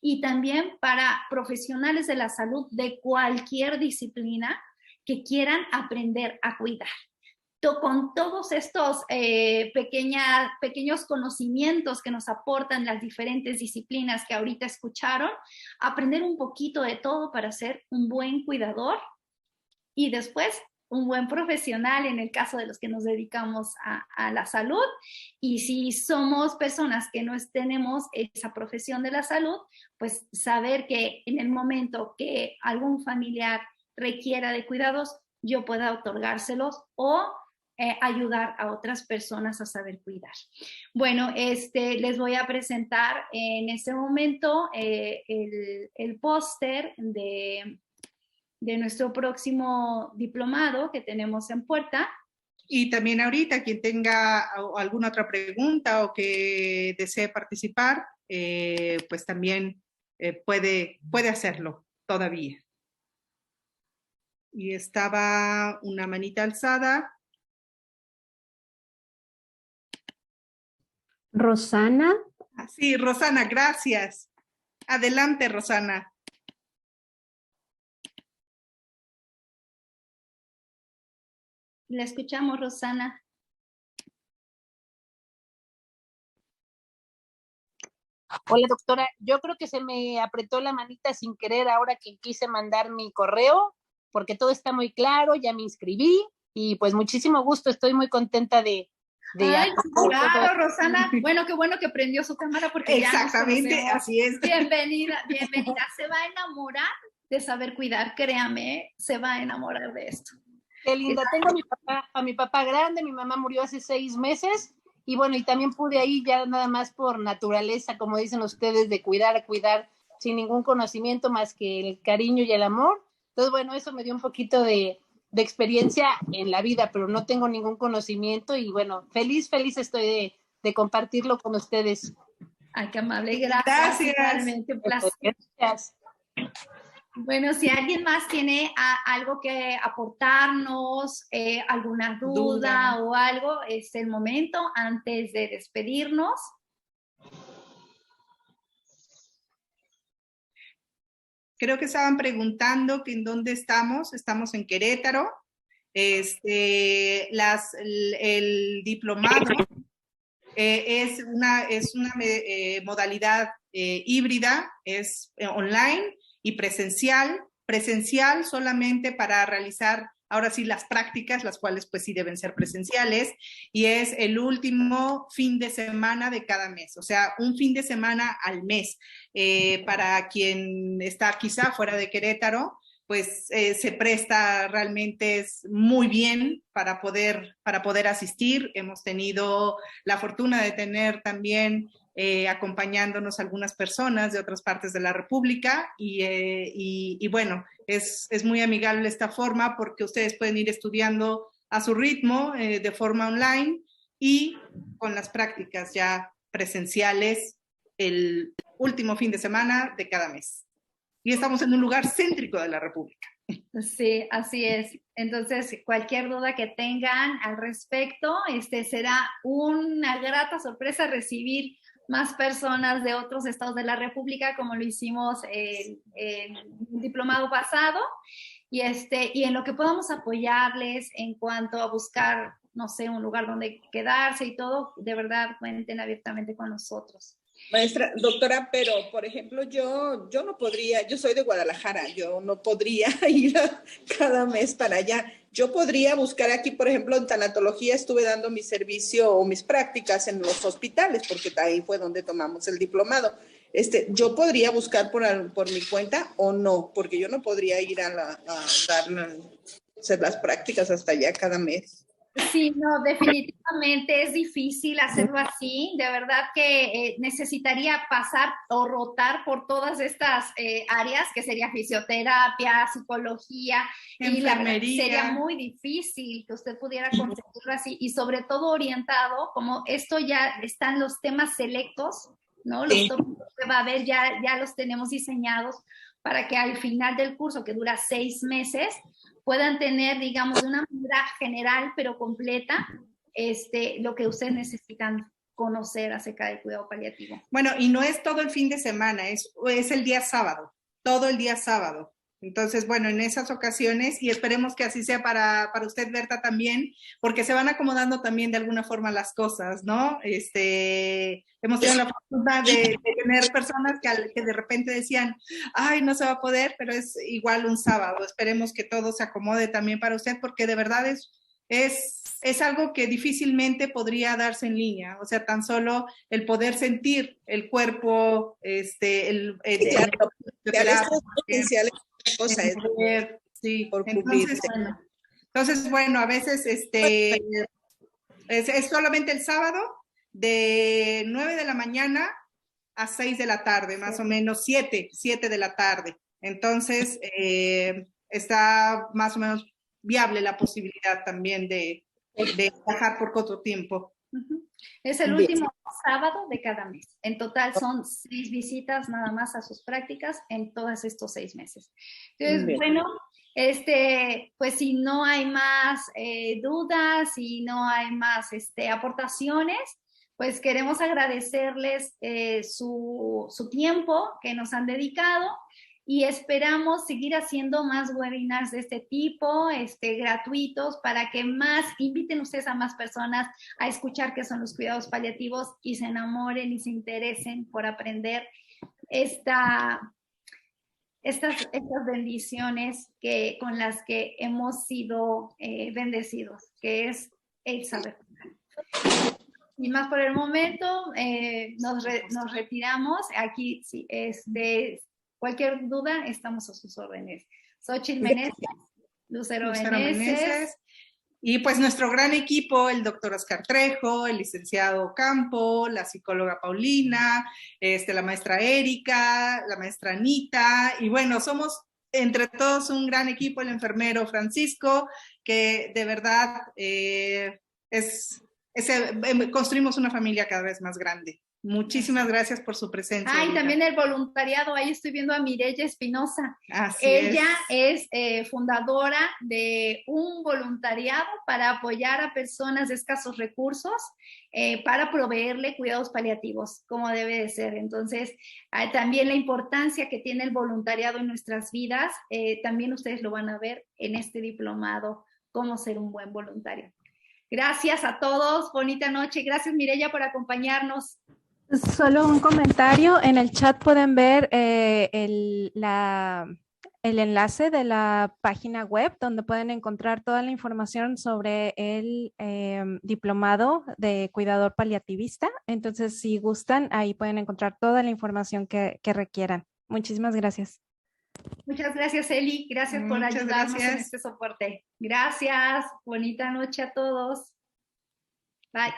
y también para profesionales de la salud de cualquier disciplina que quieran aprender a cuidar. Con todos estos pequeños conocimientos que nos aportan las diferentes disciplinas que ahorita escucharon, aprender un poquito de todo para ser un buen cuidador y después un buen profesional en el caso de los que nos dedicamos a la salud. Y si somos personas que no tenemos esa profesión de la salud, pues saber que en el momento que algún familiar requiera de cuidados, yo pueda otorgárselos o ayudar a otras personas a saber cuidar. Bueno, les voy a presentar en este momento el póster de nuestro próximo diplomado que tenemos en puerta.
Y también ahorita, quien tenga alguna otra pregunta o que desee participar, pues también puede hacerlo todavía. Y estaba una manita alzada.
Rosana.
Sí, Rosana, gracias. Adelante, Rosana.
La escuchamos, Rosana.
Hola, doctora. Yo creo que se me apretó la manita sin querer ahora que quise mandar mi correo, porque todo está muy claro, ya me inscribí y pues muchísimo gusto, estoy muy contenta de
Ay, claro, Rosana. Bueno, qué bueno que prendió su cámara porque
exactamente,
ya
así es.
Bienvenida. Se va a enamorar de saber cuidar, créame, se va a enamorar de esto.
Qué linda. Tengo a mi papá grande, mi mamá murió hace 6 meses y bueno, y también pude ahí ya nada más por naturaleza, como dicen ustedes, de cuidar sin ningún conocimiento más que el cariño y el amor. Entonces, bueno, eso me dio un poquito de experiencia en la vida, pero no tengo ningún conocimiento y bueno, feliz estoy de compartirlo con ustedes.
Ay, qué amable, gracias. Realmente un placer.
Gracias.
Bueno, si alguien más tiene algo que aportarnos, alguna duda o algo, es el momento antes de despedirnos.
Creo que estaban preguntando que en dónde estamos. Estamos en Querétaro. El diplomado es una modalidad híbrida, es online y presencial solamente para realizar ahora sí las prácticas, las cuales pues sí deben ser presenciales, y es el último fin de semana de cada mes, o sea, un fin de semana al mes. Para quien está quizá fuera de Querétaro, pues se presta realmente muy bien para poder asistir. Hemos tenido la fortuna de tener también acompañándonos algunas personas de otras partes de la República y bueno, es muy amigable esta forma porque ustedes pueden ir estudiando a su ritmo de forma online y con las prácticas ya presenciales el último fin de semana de cada mes. Y estamos en un lugar céntrico de la República.
Sí, así es. Entonces, cualquier duda que tengan al respecto, será una grata sorpresa recibir más personas de otros estados de la República, como lo hicimos en un diplomado pasado, y en lo que podamos apoyarles en cuanto a buscar, no sé, un lugar donde quedarse y todo, de verdad cuenten abiertamente con nosotros.
Maestra, doctora, pero por ejemplo, yo no podría, yo soy de Guadalajara, yo no podría ir cada mes para allá. Yo podría buscar aquí, por ejemplo, en tanatología estuve dando mi servicio o mis prácticas en los hospitales, porque ahí fue donde tomamos el diplomado. ¿Yo podría buscar por mi cuenta o no? Porque yo no podría ir hacer las prácticas hasta allá cada mes.
Sí, no, definitivamente es difícil hacerlo así. De verdad que necesitaría pasar o rotar por todas estas áreas, que sería fisioterapia, psicología, y la verdad sería muy difícil que usted pudiera conseguirlo así, y sobre todo orientado, como esto ya están los temas selectos, ¿no? Los tópicos que va a haber ya los tenemos diseñados para que al final del curso, que dura 6 meses, puedan tener, digamos, de una manera general, pero completa, lo que ustedes necesitan conocer acerca del cuidado paliativo.
Bueno, y no es todo el fin de semana, es el día sábado, todo el día sábado. Entonces, bueno, en esas ocasiones, y esperemos que así sea para usted, Berta, también, porque se van acomodando también de alguna forma las cosas, ¿no? Hemos tenido la fortuna de tener personas que de repente decían, ay, no se va a poder, pero es igual un sábado. Esperemos que todo se acomode también para usted, porque de verdad es algo que difícilmente podría darse en línea. O sea, tan solo el poder sentir el cuerpo,
cosa es
sí,
por cubrirse.
Entonces, bueno, a veces es solamente el sábado de 9 de la mañana a 6 de la tarde, más o menos 7 de la tarde. Entonces, está más o menos viable la posibilidad también de viajar por otro tiempo.
Es el último sábado de cada mes. En total son 6 visitas nada más a sus prácticas en todos estos 6 meses. Entonces, bueno, pues si no hay más dudas, si no hay más aportaciones, pues queremos agradecerles su tiempo que nos han dedicado y esperamos seguir haciendo más webinars de este tipo, gratuitos, para que inviten ustedes a más personas a escuchar qué son los cuidados paliativos y se enamoren y se interesen por aprender estas bendiciones con las que hemos sido bendecidos, que es el saber. Y más por el momento, nos retiramos. Aquí, sí, cualquier duda, estamos a sus órdenes. Xochitl Meneses, Lucero Meneses.
Y pues nuestro gran equipo, el doctor Oscar Trejo, el licenciado Campo, la psicóloga Paulina, la maestra Erika, la maestra Anita, y bueno, somos entre todos un gran equipo, el enfermero Francisco, que de verdad construimos una familia cada vez más grande. Muchísimas gracias por su presencia.
Y también el voluntariado, ahí estoy viendo a Mireya Espinosa. Ella es fundadora de un voluntariado para apoyar a personas de escasos recursos, para proveerle cuidados paliativos, como debe de ser. Entonces, también la importancia que tiene el voluntariado en nuestras vidas, también ustedes lo van a ver en este diplomado, cómo ser un buen voluntario. Gracias a todos, bonita noche. Gracias, Mireya, por acompañarnos.
Solo un comentario, en el chat pueden ver el enlace de la página web donde pueden encontrar toda la información sobre el diplomado de cuidador paliativista. Entonces, si gustan, ahí pueden encontrar toda la información que requieran. Muchísimas gracias.
Muchas gracias, Eli. Gracias por ayudarnos en este soporte. Gracias. Bonita noche a todos. Bye.